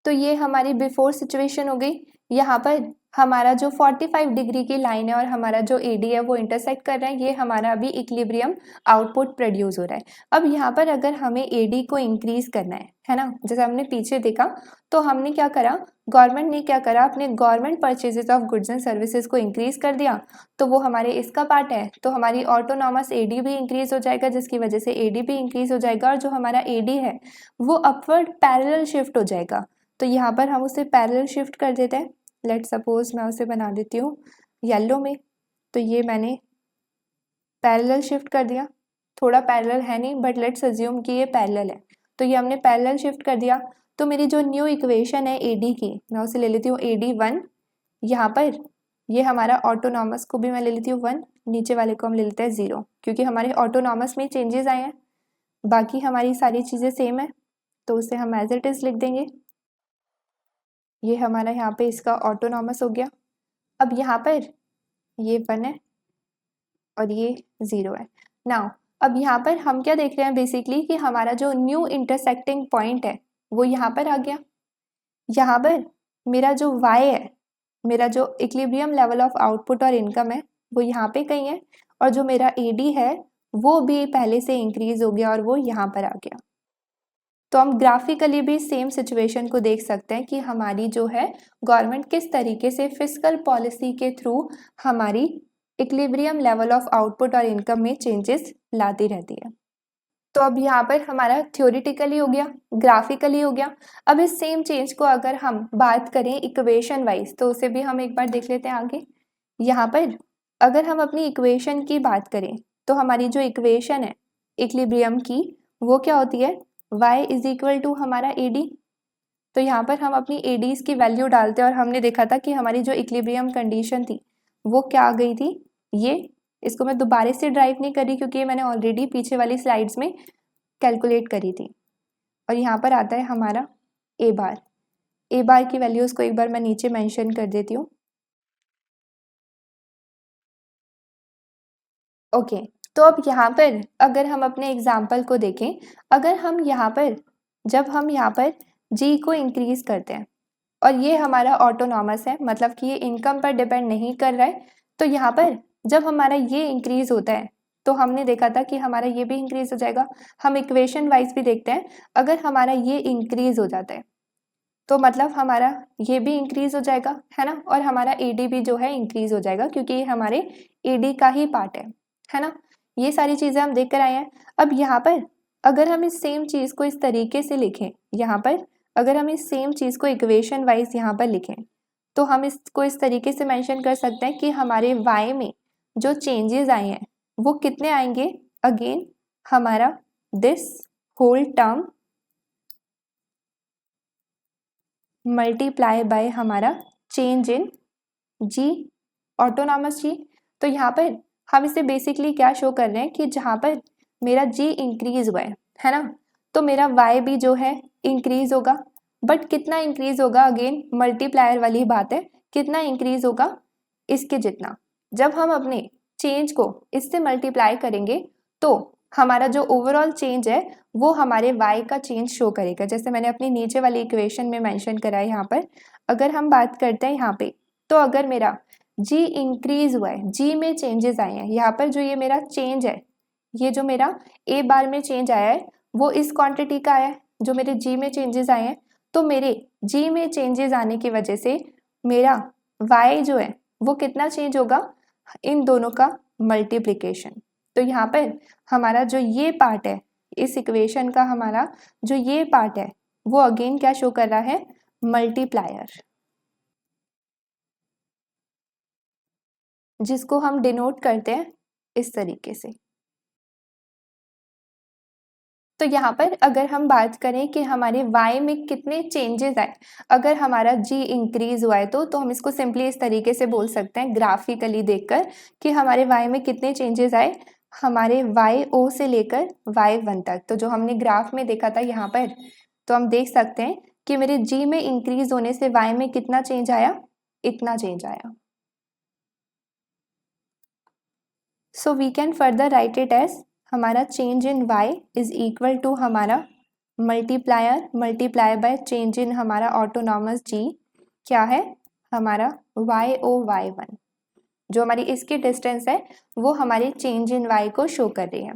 तो ये हमारी बिफोर सिचुएशन हो गई। यहाँ पर हमारा जो 45 डिग्री की लाइन है और हमारा जो एडी है वो इंटरसेक्ट कर रहा है। ये हमारा अभी इक्विलिब्रियम आउटपुट प्रोड्यूस हो रहा है। अब यहाँ पर अगर हमें एडी को इंक्रीज करना है ना, जैसे हमने पीछे देखा तो हमने क्या करा, गवर्नमेंट ने क्या करा, अपने government purchases of goods and services को इंक्रीज कर दिया। तो वो हमारे इसका पार्ट है, तो हमारी ऑटोनॉमस एडी भी इंक्रीज हो जाएगा, जिसकी वजह से एडी भी इंक्रीज हो जाएगा, और जो हमारा एडी है वो अपवर्ड पैरेलल शिफ्ट हो जाएगा। तो यहाँ पर हम उसे पैरेलल शिफ्ट कर देते हैं। लेट सपोज मैं उसे बना देती हूँ येलो में। तो ये मैंने पैरेलल शिफ्ट कर दिया, थोड़ा पैरेलल है नहीं बट लेट्स अज्यूम कि ये पैरेलल है। तो ये हमने पैरेलल शिफ्ट कर दिया। तो मेरी जो न्यू इक्वेशन है एडी की, मैं उसे ले लेती हूँ AD1। यहाँ पर ये हमारा ऑटोनॉमस को भी मैं ले लेती हूँ 1, नीचे वाले को हम ले लेते हैं 0, क्योंकि हमारे ऑटोनॉमस में चेंजेस आए हैं। बाकी हमारी सारी चीज़ें सेम है, तो उसे हम एज इट इज़ लिख देंगे। ये हमारा यहाँ पे इसका ऑटोनॉमस हो गया। अब यहाँ पर ये 1 है और ये 0 है। नाउ अब यहाँ पर हम क्या देख रहे हैं बेसिकली कि हमारा जो न्यू इंटरसेक्टिंग पॉइंट है वो यहाँ पर आ गया। यहाँ पर मेरा जो y है, मेरा जो इक्विलिब्रियम लेवल ऑफ आउटपुट और इनकम है वो यहाँ पे कहीं है, और जो मेरा AD है वो भी पहले से इंक्रीज हो गया और वो यहाँ पर आ गया। तो हम ग्राफिकली भी सेम सिचुएशन को देख सकते हैं कि हमारी जो है गवर्नमेंट किस तरीके से फिस्कल पॉलिसी के थ्रू हमारी इक्विलिब्रियम लेवल ऑफ आउटपुट और इनकम में चेंजेस लाती रहती है। तो अब यहाँ पर हमारा थ्योरेटिकली हो गया, ग्राफिकली हो गया। अब इस सेम चेंज को अगर हम बात करें इक्वेशन वाइज तो उसे भी हम एक बार देख लेते हैं आगे। यहाँ पर अगर हम अपनी इक्वेशन की बात करें तो हमारी जो इक्वेशन है इक्विलिब्रियम की वो क्या होती है, y इज इक्वल टू हमारा AD। तो यहाँ पर हम अपनी ADs की वैल्यू डालते हैं और हमने देखा था कि हमारी जो इक्विलिब्रियम कंडीशन थी वो क्या आ गई थी। ये इसको मैं दोबारा से ड्राइव नहीं करी क्योंकि ये मैंने ऑलरेडी पीछे वाली स्लाइड्स में कैलकुलेट करी थी। और यहाँ पर आता है हमारा ए बार की वैल्यूज़ को एक बार मैं नीचे मेंशन कर देती हूँ। ओके, तो अब यहाँ पर अगर हम अपने एग्जाम्पल को देखें, अगर हम यहाँ पर जब हम यहाँ पर जी को इंक्रीज करते हैं और ये हमारा ऑटोनॉमस है, मतलब कि ये इनकम पर डिपेंड नहीं कर रहा है, तो यहाँ पर जब हमारा ये इंक्रीज होता है तो हमने देखा था कि हमारा ये भी इंक्रीज हो जाएगा। हम इक्वेशन वाइज भी देखते हैं, अगर हमारा ये इंक्रीज हो जाता है तो मतलब हमारा ये भी इंक्रीज हो जाएगा, है ना, और हमारा एडी भी जो है इंक्रीज हो जाएगा क्योंकि ये हमारे एडी का ही पार्ट है ना। ये सारी चीजें हम देख कर आए हैं। अब यहाँ पर अगर हम इस सेम चीज को इस तरीके से लिखें, यहाँ पर अगर हम इस सेम चीज को इक्वेशन वाइज यहाँ पर लिखें तो हम इसको इस तरीके से मेंशन कर सकते हैं कि हमारे y में जो चेंजेस आए हैं वो कितने आएंगे, अगेन हमारा this whole term multiply by हमारा change in G, autonomous G. तो यहाँ पर हम इसे बेसिकली क्या शो कर रहे हैं कि जहाँ पर मेरा जी इंक्रीज हुआ है ना, तो मेरा वाई भी जो है इंक्रीज होगा, बट कितना इंक्रीज होगा, अगेन मल्टीप्लायर वाली बात है, कितना इंक्रीज होगा, इसके जितना। जब हम अपने चेंज को इससे मल्टीप्लाई करेंगे तो हमारा जो ओवरऑल चेंज है वो हमारे y का चेंज शो करेगा, जैसे मैंने अपनी नीचे वाली इक्वेशन में मेंशन करा है। यहाँ पर अगर हम बात करते हैं यहाँ पे, तो अगर मेरा g इंक्रीज हुआ है, g में चेंजेस आए हैं, यहाँ पर जो ये मेरा चेंज है, ये जो मेरा a बार में चेंज आया है वो इस क्वांटिटी का आया है, जो मेरे g में चेंजेस आए हैं, तो मेरे g में चेंजेस आने की वजह से मेरा y जो है वो कितना चेंज होगा, इन दोनों का मल्टीप्लिकेशन। तो यहाँ पर हमारा जो ये पार्ट है इस इक्वेशन का, हमारा जो ये पार्ट है वो अगेन क्या शो कर रहा है, मल्टीप्लायर, जिसको हम डिनोट करते हैं इस तरीके से। तो यहाँ पर अगर हम बात करें कि हमारे y में कितने चेंजेस आए, अगर हमारा g इंक्रीज हुआ है तो हम इसको सिंपली इस तरीके से बोल सकते हैं ग्राफिकली देखकर कि हमारे y में कितने चेंजेस आए, हमारे y0 से लेकर y1 तक। तो जो हमने ग्राफ में देखा था यहाँ पर, तो हम देख सकते हैं कि मेरे g में इंक्रीज होने से y में कितना चेंज आया, इतना चेंज आया। So we can further write it as हमारा change in y is equal to हमारा multiplier multiply by change in हमारा ऑटोनॉमस g, क्या है हमारा y0y1, जो हमारी इसकी डिस्टेंस है वो हमारी चेंज इन y को शो कर रही है।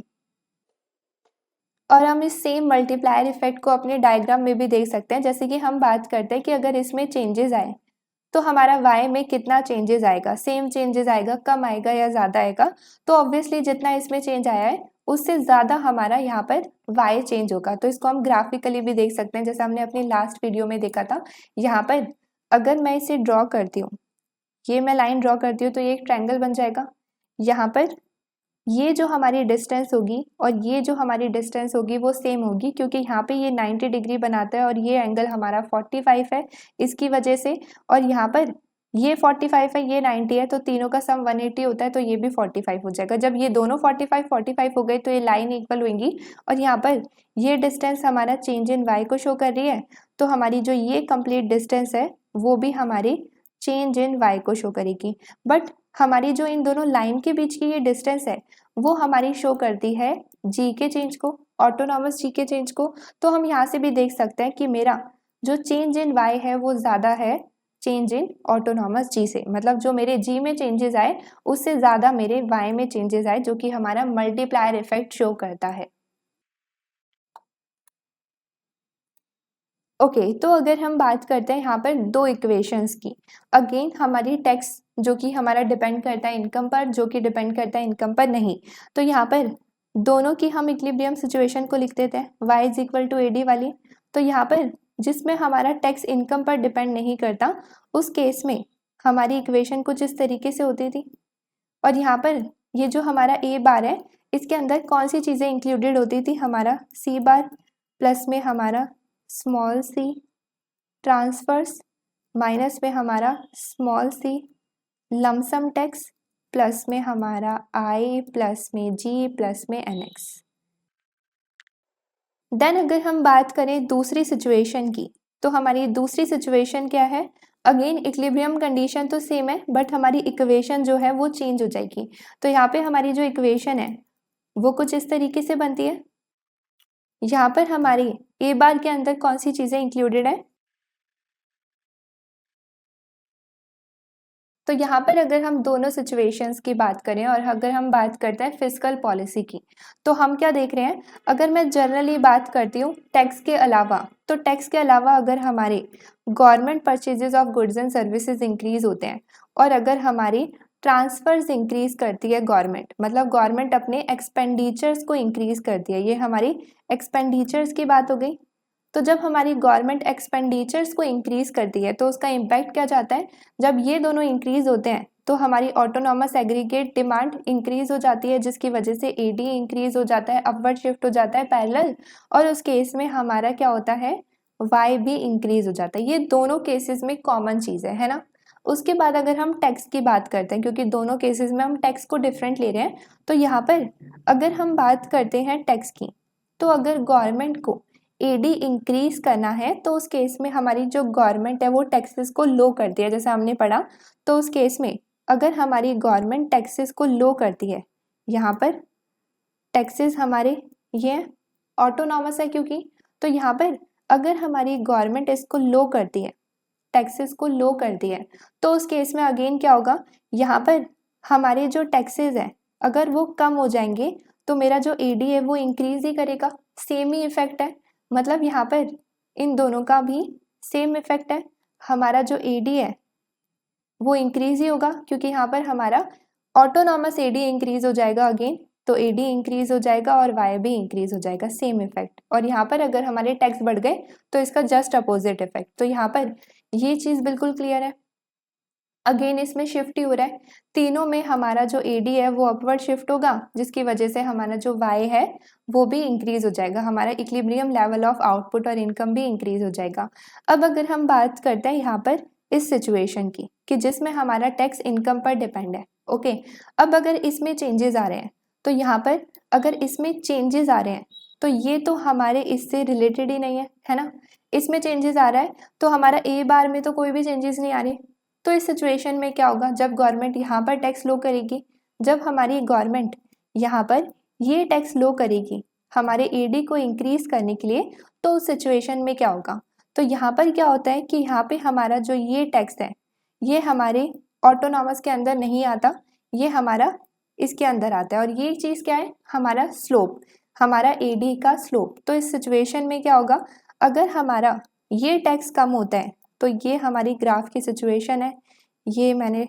और हम इस सेम मल्टीप्लायर इफेक्ट को अपने डायग्राम में भी देख सकते हैं, जैसे कि हम बात करते हैं कि अगर इसमें चेंजेस आए तो हमारा y में कितना चेंजेस आएगा, सेम चेंजेस आएगा, कम आएगा या ज़्यादा आएगा। तो ऑब्वियसली जितना इसमें चेंज आया है उससे ज़्यादा हमारा यहाँ पर y चेंज होगा। तो इसको हम ग्राफिकली भी देख सकते हैं, जैसे हमने अपनी लास्ट वीडियो में देखा था। यहाँ पर अगर मैं इसे ड्रॉ करती हूँ, ये मैं लाइन ड्रॉ करती हूँ तो ये एक ट्रायंगल बन जाएगा। यहाँ पर ये जो हमारी डिस्टेंस होगी और ये जो हमारी डिस्टेंस होगी वो सेम होगी, क्योंकि यहाँ पे ये 90 डिग्री बनाता है और ये एंगल हमारा 45 है इसकी वजह से, और यहाँ पर ये 45 है ये 90 है, तो तीनों का सम 180 होता है, तो ये भी 45 हो जाएगा। जब ये दोनों 45 हो गए तो ये लाइन इक्वल होंगी, और यहाँ पर ये डिस्टेंस हमारा चेंज इन y को शो कर रही है, तो हमारी जो ये कंप्लीट डिस्टेंस है वो भी हमारी चेंज इन y को शो करेगी। बट हमारी जो इन दोनों लाइन के बीच की ये डिस्टेंस है वो हमारी शो करती है g के चेंज को, ऑटोनॉमस g के चेंज को। तो हम यहाँ से भी देख सकते हैं कि मेरा जो चेंज इन y है वो ज़्यादा है चेंज इन ऑटोनॉमस g से, मतलब जो मेरे g में चेंजेस आए उससे ज़्यादा मेरे y में चेंजेस आए, जो कि हमारा मल्टीप्लायर इफेक्ट शो करता है। ओके, तो अगर हम बात करते हैं यहाँ पर दो इक्वेशंस की, अगेन हमारी टैक्स जो कि हमारा डिपेंड करता है इनकम पर, जो कि डिपेंड करता है इनकम पर नहीं, तो यहाँ पर दोनों की हम इक्विलिब्रियम सिचुएशन को लिख देते हैं y is equal to AD वाली। तो यहाँ पर जिसमें हमारा टैक्स इनकम पर डिपेंड नहीं करता उस केस में हमारी इक्वेशन कुछ इस तरीके से होती थी, और यहाँ पर ये जो हमारा A बार है इसके अंदर कौन सी चीज़ें इंक्लूडेड होती थी, हमारा C बार प्लस में हमारा स्मॉल c ट्रांसफर्स माइनस में हमारा small c lump sum tax plus में हमारा i प्लस में g प्लस में nx। देन अगर हम बात करें दूसरी सिचुएशन की, तो हमारी दूसरी सिचुएशन क्या है, अगेन इक्विलिब्रियम कंडीशन तो सेम है, बट हमारी इक्वेशन जो है वो चेंज हो जाएगी। तो यहाँ पे हमारी जो इक्वेशन है वो कुछ इस तरीके से बनती है। यहाँ पर हमारी ए बार के अंदर कौन सी चीज़ें इंक्लूडेड है, तो यहाँ पर अगर हम दोनों सिचुएशंस की बात करें और अगर हम बात करते हैं फिस्कल पॉलिसी की, तो हम क्या देख रहे हैं, अगर मैं जनरली बात करती हूँ टैक्स के अलावा, तो टैक्स के अलावा अगर हमारे government purchases of goods and services increase होते हैं और अगर हमारी ट्रांसफर्स इंक्रीज करती है गवर्नमेंट, मतलब गवर्नमेंट अपने एक्सपेंडिचर्स को इंक्रीज करती है, ये हमारी एक्सपेंडिचर्स की बात हो गई। तो जब हमारी गवर्नमेंट एक्सपेंडिचर्स को इंक्रीज करती है तो उसका इम्पैक्ट क्या जाता है, जब ये दोनों इंक्रीज होते हैं तो हमारी ऑटोनॉमस एग्रीगेट डिमांड इंक्रीज हो जाती है, जिसकी वजह से एडी इंक्रीज हो जाता है, अपवर्ड शिफ्ट हो जाता है पैरेलल, और उस केस में हमारा क्या होता है, वाई भी इंक्रीज हो जाता है। ये दोनों केसेस में कॉमन चीज़ है ना। उसके बाद अगर हम टैक्स की बात करते हैं, क्योंकि दोनों केसेस में हम टैक्स को डिफरेंट ले रहे हैं, तो यहाँ पर अगर हम बात करते हैं टैक्स की, तो अगर गवर्नमेंट को एडी इंक्रीज करना है तो उस केस में हमारी जो गवर्नमेंट है वो टैक्सेस को लो करती है, जैसे हमने पढ़ा। तो उस केस में अगर हमारी गवर्नमेंट टैक्सेस को लो करती है, यहाँ पर टैक्सेस हमारे ये ऑटोनॉमस है क्योंकि, तो यहाँ पर अगर हमारी गवर्नमेंट इसको लो करती है, टैक्सेस को लो करती है, तो उस केस में अगेन क्या होगा, यहाँ पर हमारे जो टैक्सेस है अगर वो कम हो जाएंगे तो मेरा जो एडी है वो इंक्रीज ही करेगा, सेम ही इफेक्ट है। मतलब यहाँ पर इन दोनों का भी सेम इफेक्ट है, हमारा जो एडी है वो इंक्रीज ही होगा क्योंकि यहाँ पर हमारा ऑटोनॉमस एडी इंक्रीज हो जाएगा अगेन, तो एडी इंक्रीज हो जाएगा और वाई भी इंक्रीज हो जाएगा, सेम इफेक्ट। और यहाँ पर अगर हमारे टैक्स बढ़ गए तो इसका जस्ट अपोजिट इफेक्ट। तो यहाँ पर ये चीज़ बिल्कुल क्लियर है। अगेन इसमें शिफ्ट ही हो रहा है, तीनों में हमारा जो एडी है वो अपवर्ड शिफ्ट होगा, जिसकी वजह से हमारा जो वाई है वो भी इंक्रीज हो जाएगा, हमारा इक्विलिब्रियम लेवल ऑफ आउटपुट और इनकम भी इंक्रीज हो जाएगा। अब अगर हम बात करते हैं यहाँ पर इस सिचुएशन की कि जिसमें हमारा टैक्स इनकम पर डिपेंड है, ओके। अब अगर इसमें चेंजेस आ रहे हैं, तो यहाँ पर अगर इसमें चेंजेस आ रहे हैं तो ये तो हमारे इससे रिलेटेड ही नहीं है ना। इसमें चेंजेस आ रहा है तो हमारा ए बार में तो कोई भी चेंजेस नहीं आ रहे। तो इस सिचुएशन में क्या होगा, जब गवर्नमेंट यहाँ पर टैक्स लो करेगी, जब हमारी गवर्नमेंट यहाँ पर ये टैक्स लो करेगी हमारे एडी को इंक्रीज करने के लिए, तो उस सिचुएशन में क्या होगा, तो यहाँ पर क्या होता है कि यहाँ पे हमारा जो ये टैक्स है ये हमारे ऑटोनॉमस के अंदर नहीं आता, ये हमारा इसके अंदर आता है, और ये चीज़ क्या है, हमारा स्लोप, हमारा एडी का स्लोप। तो इस सिचुएशन में क्या होगा, अगर हमारा ये टैक्स कम होता है तो ये हमारी ग्राफ की सिचुएशन है, ये मैंने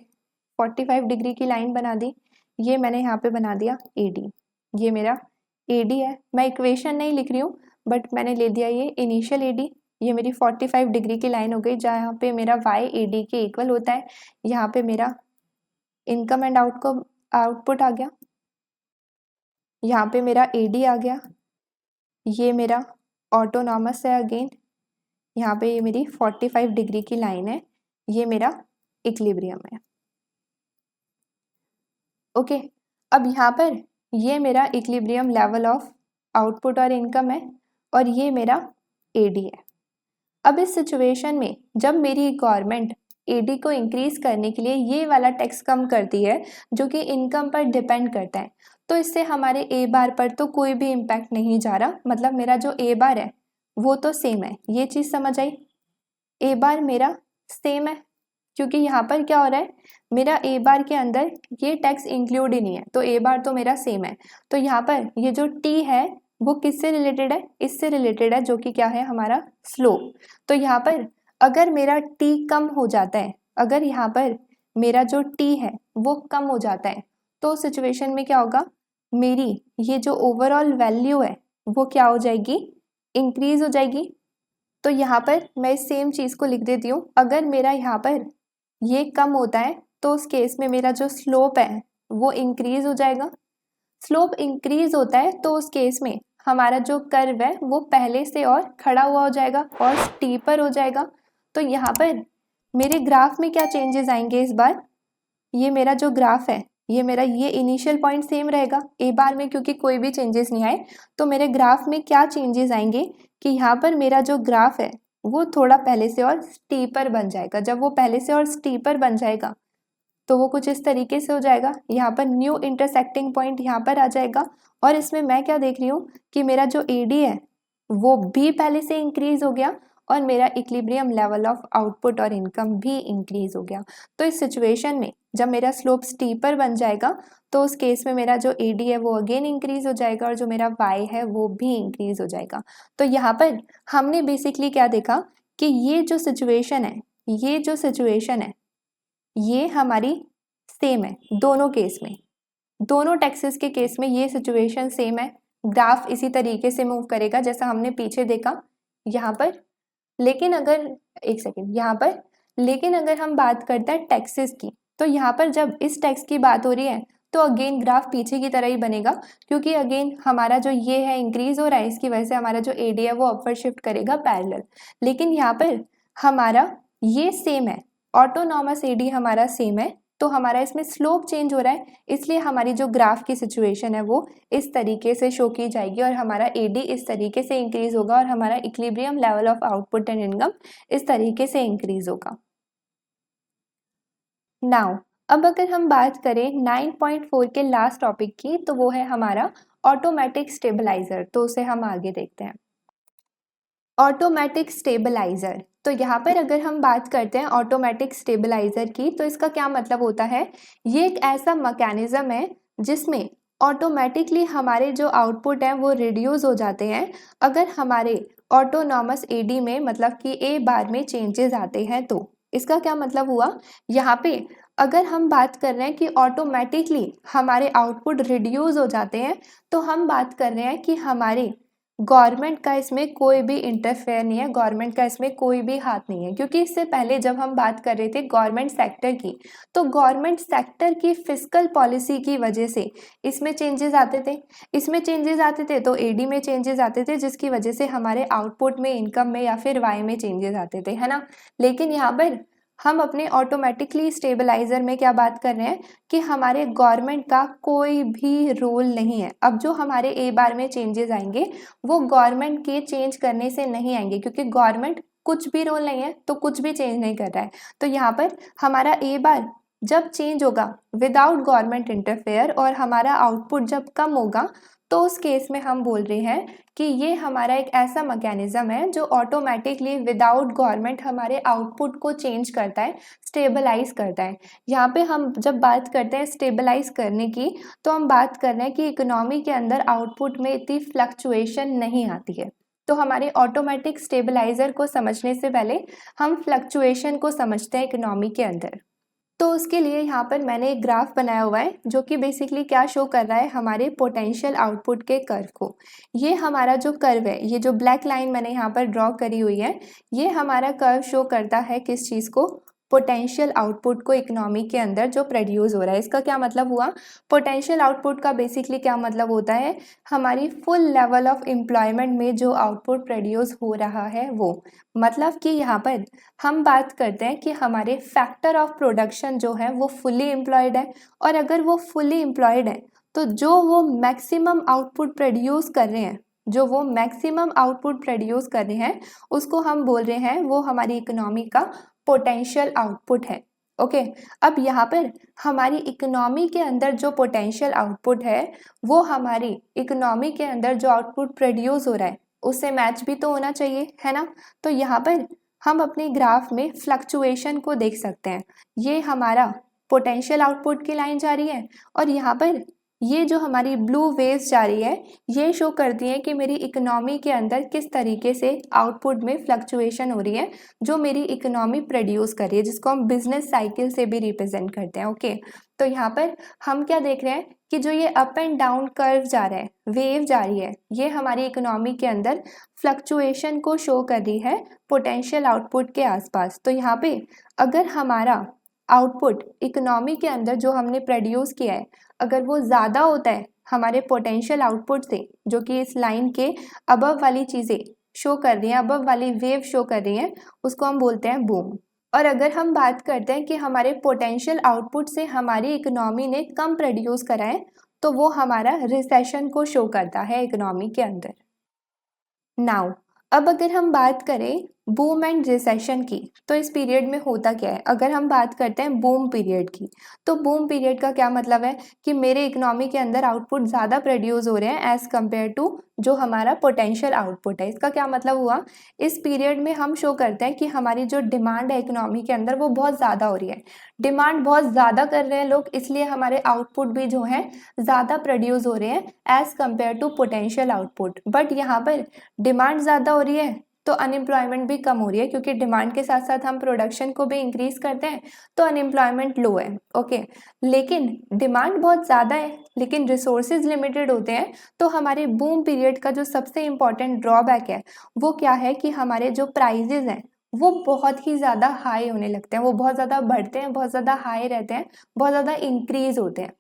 45 डिग्री की लाइन बना दी, ये मैंने यहाँ पे बना दिया एडी, ये मेरा एडी है। मैं इक्वेशन नहीं लिख रही हूँ बट मैंने ले दिया ये इनिशियल एडी, ये मेरी 45 डिग्री की लाइन हो गई जहाँ पे मेरा वाई एडी के इक्वल होता है। यहाँ पे मेरा इनकम एंड आउटपुट आ गया, यहाँ पे मेरा एडी आ गया, ये मेरा ऑटोनॉमस है अगेन, यहाँ पे ये मेरी 45 डिग्री की लाइन है, ये मेरा इक्विलिब्रियम है, ओके। अब यहाँ पर ये मेरा इक्विलिब्रियम लेवल ऑफ आउटपुट और इनकम है और ये मेरा एडी है। अब इस सिचुएशन में जब मेरी गवर्नमेंट एडी को इंक्रीज करने के लिए ये वाला टैक्स कम करती है जो कि इनकम पर डिपेंड करता है, तो इससे हमारे ए बार पर तो कोई भी इम्पैक्ट नहीं जा रहा, मतलब मेरा जो ए बार है वो तो सेम है, ये चीज़ समझ आई। ए बार मेरा सेम है क्योंकि यहाँ पर क्या हो रहा है, मेरा ए बार के अंदर ये टैक्स इंक्लूड ही नहीं है, तो ए बार तो मेरा सेम है। तो यहाँ पर ये जो टी है वो किससे रिलेटेड है, इससे रिलेटेड है, जो कि क्या है, हमारा स्लोप। तो यहाँ पर अगर मेरा टी कम हो जाता है, अगर यहाँ पर मेरा जो टी है वो कम हो जाता है, तो सिचुएशन में क्या होगा, मेरी ये जो ओवरऑल वैल्यू है वो क्या हो जाएगी, इंक्रीज हो जाएगी। तो यहाँ पर मैं इस सेम चीज़ को लिख देती हूँ, अगर मेरा यहाँ पर ये कम होता है तो उस केस में मेरा जो स्लोप है वो इंक्रीज हो जाएगा। स्लोप इंक्रीज होता है तो उस केस में हमारा जो कर्व है वो पहले से और खड़ा हुआ हो जाएगा और स्टीपर हो जाएगा। तो यहाँ पर मेरे ग्राफ में क्या चेंजेस आएंगे इस बार, ये मेरा जो ग्राफ है ये मेरा ये इनिशियल पॉइंट सेम रहेगा ए बार में क्योंकि कोई भी चेंजेस नहीं आए, तो मेरे ग्राफ में क्या चेंजेस आएंगे कि यहाँ पर मेरा जो ग्राफ है वो थोड़ा पहले से और स्टीपर बन जाएगा। जब वो पहले से और स्टीपर बन जाएगा तो वो कुछ इस तरीके से हो जाएगा। यहाँ पर न्यू इंटरसेक्टिंग पॉइंट यहाँ पर आ जाएगा और इसमें मैं क्या देख रही हूँ कि मेरा जो एडी है वो भी पहले से इंक्रीज हो गया और मेरा इक्विलिब्रियम लेवल ऑफ आउटपुट और इनकम भी इंक्रीज हो गया। तो इस सिचुएशन में जब मेरा स्लोप स्टीपर बन जाएगा तो उस केस में मेरा जो एडी है वो अगेन इंक्रीज हो जाएगा और जो मेरा वाई है वो भी इंक्रीज हो जाएगा। तो यहाँ पर हमने बेसिकली क्या देखा कि ये जो सिचुएशन है ये हमारी सेम है दोनों केस में, दोनों टैक्सेस के केस में ये सिचुएशन सेम है। ग्राफ इसी तरीके से मूव करेगा जैसा हमने पीछे देखा यहाँ पर। लेकिन अगर एक सेकेंड यहाँ पर, लेकिन अगर हम बात करते हैं टैक्सेस की तो यहाँ पर जब इस टैक्स की बात हो रही है तो अगेन ग्राफ पीछे की तरह ही बनेगा, क्योंकि अगेन हमारा जो ये है इंक्रीज हो रहा है, इसकी वजह से हमारा जो एडी है वो अपवर्ड शिफ्ट करेगा पैरेलल। लेकिन यहाँ पर हमारा ये सेम है, ऑटोनॉमस एडी हमारा सेम है, तो हमारा इसमें स्लोप चेंज हो रहा है, इसलिए हमारी जो ग्राफ की सिचुएशन है वो इस तरीके से शो की जाएगी और हमारा एडी इस तरीके से इंक्रीज होगा और हमारा equilibrium level of output and income इस तरीके से इंक्रीज होगा। नाउ अब अगर हम बात करें 9.4 के लास्ट टॉपिक की तो वो है हमारा ऑटोमेटिक स्टेबलाइजर। तो उसे हम आगे देखते हैं। ऑटोमेटिक स्टेबलाइजर, तो यहाँ पर अगर हम बात करते हैं ऑटोमेटिक स्टेबलाइजर की तो इसका क्या मतलब होता है, ये एक ऐसा मैकेनिज्म है जिसमें ऑटोमेटिकली हमारे जो आउटपुट हैं वो रिड्यूस हो जाते हैं अगर हमारे ऑटोनॉमस एडी में मतलब कि ए बार में चेंजेस आते हैं। तो इसका क्या मतलब हुआ, यहाँ पे अगर हम बात कर रहे हैं कि ऑटोमेटिकली हमारे आउटपुट रिड्यूस हो जाते हैं तो हम बात कर रहे हैं कि हमारे गवर्नमेंट का इसमें कोई भी इंटरफेयर नहीं है, गवर्नमेंट का इसमें कोई भी हाथ नहीं है। क्योंकि इससे पहले जब हम बात कर रहे थे गवर्नमेंट सेक्टर की तो गवर्नमेंट सेक्टर की फिस्कल पॉलिसी की वजह से इसमें चेंजेस आते थे तो एडी में चेंजेस आते थे जिसकी वजह से हमारे आउटपुट में, इनकम में या फिर वाई में चेंजेस आते थे, है ना। लेकिन यहाँ पर हम अपने ऑटोमेटिकली स्टेबलाइजर में क्या बात कर रहे हैं कि हमारे गवर्नमेंट का कोई भी रोल नहीं है। अब जो हमारे ए बार में चेंजेस आएंगे वो गवर्नमेंट के चेंज करने से नहीं आएंगे, क्योंकि गवर्नमेंट कुछ भी रोल नहीं है तो कुछ भी चेंज नहीं कर रहा है। तो यहाँ पर हमारा ए बार जब चेंज होगा विदाउट गवर्नमेंट इंटरफेयर और हमारा आउटपुट जब कम होगा तो उस केस में हम बोल रहे हैं कि ये हमारा एक ऐसा मैकेनिज्म है जो ऑटोमेटिकली विदाउट गवर्नमेंट हमारे आउटपुट को चेंज करता है, स्टेबलाइज करता है। यहाँ पे हम जब बात करते हैं स्टेबलाइज करने की तो हम बात कर रहे हैं कि इकोनॉमी के अंदर आउटपुट में इतनी फ्लक्चुएशन नहीं आती है। तो हमारे ऑटोमेटिक स्टेबलाइजर को समझने से पहले हम फ्लक्चुएशन को समझते हैं इकोनॉमी के अंदर। तो उसके लिए यहाँ पर मैंने एक ग्राफ बनाया हुआ है जो कि बेसिकली क्या शो कर रहा है, हमारे पोटेंशियल आउटपुट के कर्व को। ये हमारा जो कर्व है, ये जो ब्लैक लाइन मैंने यहाँ पर ड्रॉ करी हुई है, ये हमारा कर्व शो करता है किस चीज़ को, पोटेंशियल आउटपुट को इकोनॉमी के अंदर जो प्रोड्यूस हो रहा है। इसका क्या मतलब हुआ, पोटेंशियल आउटपुट का बेसिकली क्या मतलब होता है, हमारी फुल लेवल ऑफ एम्प्लॉयमेंट में जो आउटपुट प्रोड्यूस हो रहा है वो। मतलब कि यहाँ पर हम बात करते हैं कि हमारे फैक्टर ऑफ प्रोडक्शन जो है वो फुली एम्प्लॉयड है, और अगर वो फुली एम्प्लॉयड है तो जो वो मैक्सिमम आउटपुट प्रोड्यूस कर रहे हैं, उसको हम बोल रहे हैं वो हमारी इकोनॉमी का पोटेंशियल आउटपुट है। ओके, अब यहाँ पर हमारी इकोनॉमी के अंदर जो पोटेंशियल आउटपुट है वो हमारी इकोनॉमी के अंदर जो आउटपुट प्रोड्यूस हो रहा है उससे मैच भी तो होना चाहिए, है ना। तो यहाँ पर हम अपने ग्राफ में फ्लक्चुएशन को देख सकते हैं। ये हमारा पोटेंशियल आउटपुट की लाइन जा रही है और यहाँ पर ये जो हमारी ब्लू वेव्स जा रही है ये शो करती है कि मेरी इकोनॉमी के अंदर किस तरीके से आउटपुट में फ्लक्चुएशन हो रही है जो मेरी इकोनॉमी प्रोड्यूस कर रही है, जिसको हम बिजनेस साइकिल से भी रिप्रेजेंट करते हैं। ओके, तो यहाँ पर हम क्या देख रहे हैं कि जो ये अप एंड डाउन कर्व जा रहा है, वेव जा रही है, ये हमारी इकोनॉमी के अंदर फ्लक्चुएशन को शो कर रही है पोटेंशियल आउटपुट के आसपास। तो यहाँ पे अगर हमारा आउटपुट इकोनॉमी के अंदर जो हमने प्रोड्यूस किया है अगर वो ज़्यादा होता है हमारे पोटेंशियल आउटपुट से, जो कि इस लाइन के अबव वाली चीज़ें शो कर रही हैं, अबव वाली वेव शो कर रही हैं, उसको हम बोलते हैं बूम। और अगर हम बात करते हैं कि हमारे पोटेंशियल आउटपुट से हमारी इकोनॉमी ने कम प्रोड्यूस करा है तो वो हमारा रिसेशन को शो करता है इकोनॉमी के अंदर। नाउ अब अगर हम बात करें बूम एंड रिसेशन की, तो इस पीरियड में होता क्या है? अगर हम बात करते हैं बूम पीरियड की, तो बूम पीरियड का क्या मतलब है कि मेरे इकोनॉमी के अंदर आउटपुट ज़्यादा प्रोड्यूस हो रहे हैं एज़ कम्पेयर टू जो हमारा पोटेंशियल आउटपुट है। इसका क्या मतलब हुआ? इस पीरियड में हम शो करते हैं कि हमारी जो डिमांड है इकोनॉमी के अंदर वो बहुत ज़्यादा हो रही है। डिमांड बहुत ज़्यादा कर रहे हैं लोग, इसलिए हमारे आउटपुट भी जो है ज़्यादा प्रोड्यूस हो रहे हैं as compare to potential output. But यहाँ पर डिमांड ज़्यादा हो रही है तो अनएम्प्लॉयमेंट भी कम हो रही है, क्योंकि डिमांड के साथ साथ हम प्रोडक्शन को भी इंक्रीज करते हैं तो अनएम्प्लॉयमेंट लो है। ओके, लेकिन डिमांड बहुत ज़्यादा है लेकिन रिसोर्सेज लिमिटेड होते हैं, तो हमारे बूम पीरियड का जो सबसे इम्पॉर्टेंट ड्रॉबैक है वो क्या है कि हमारे जो प्राइजेज हैं वो बहुत ही ज़्यादा हाई होने लगते हैं, वो बहुत ज़्यादा बढ़ते हैं, बहुत ज़्यादा हाई रहते हैं, बहुत ज़्यादा इंक्रीज होते हैं।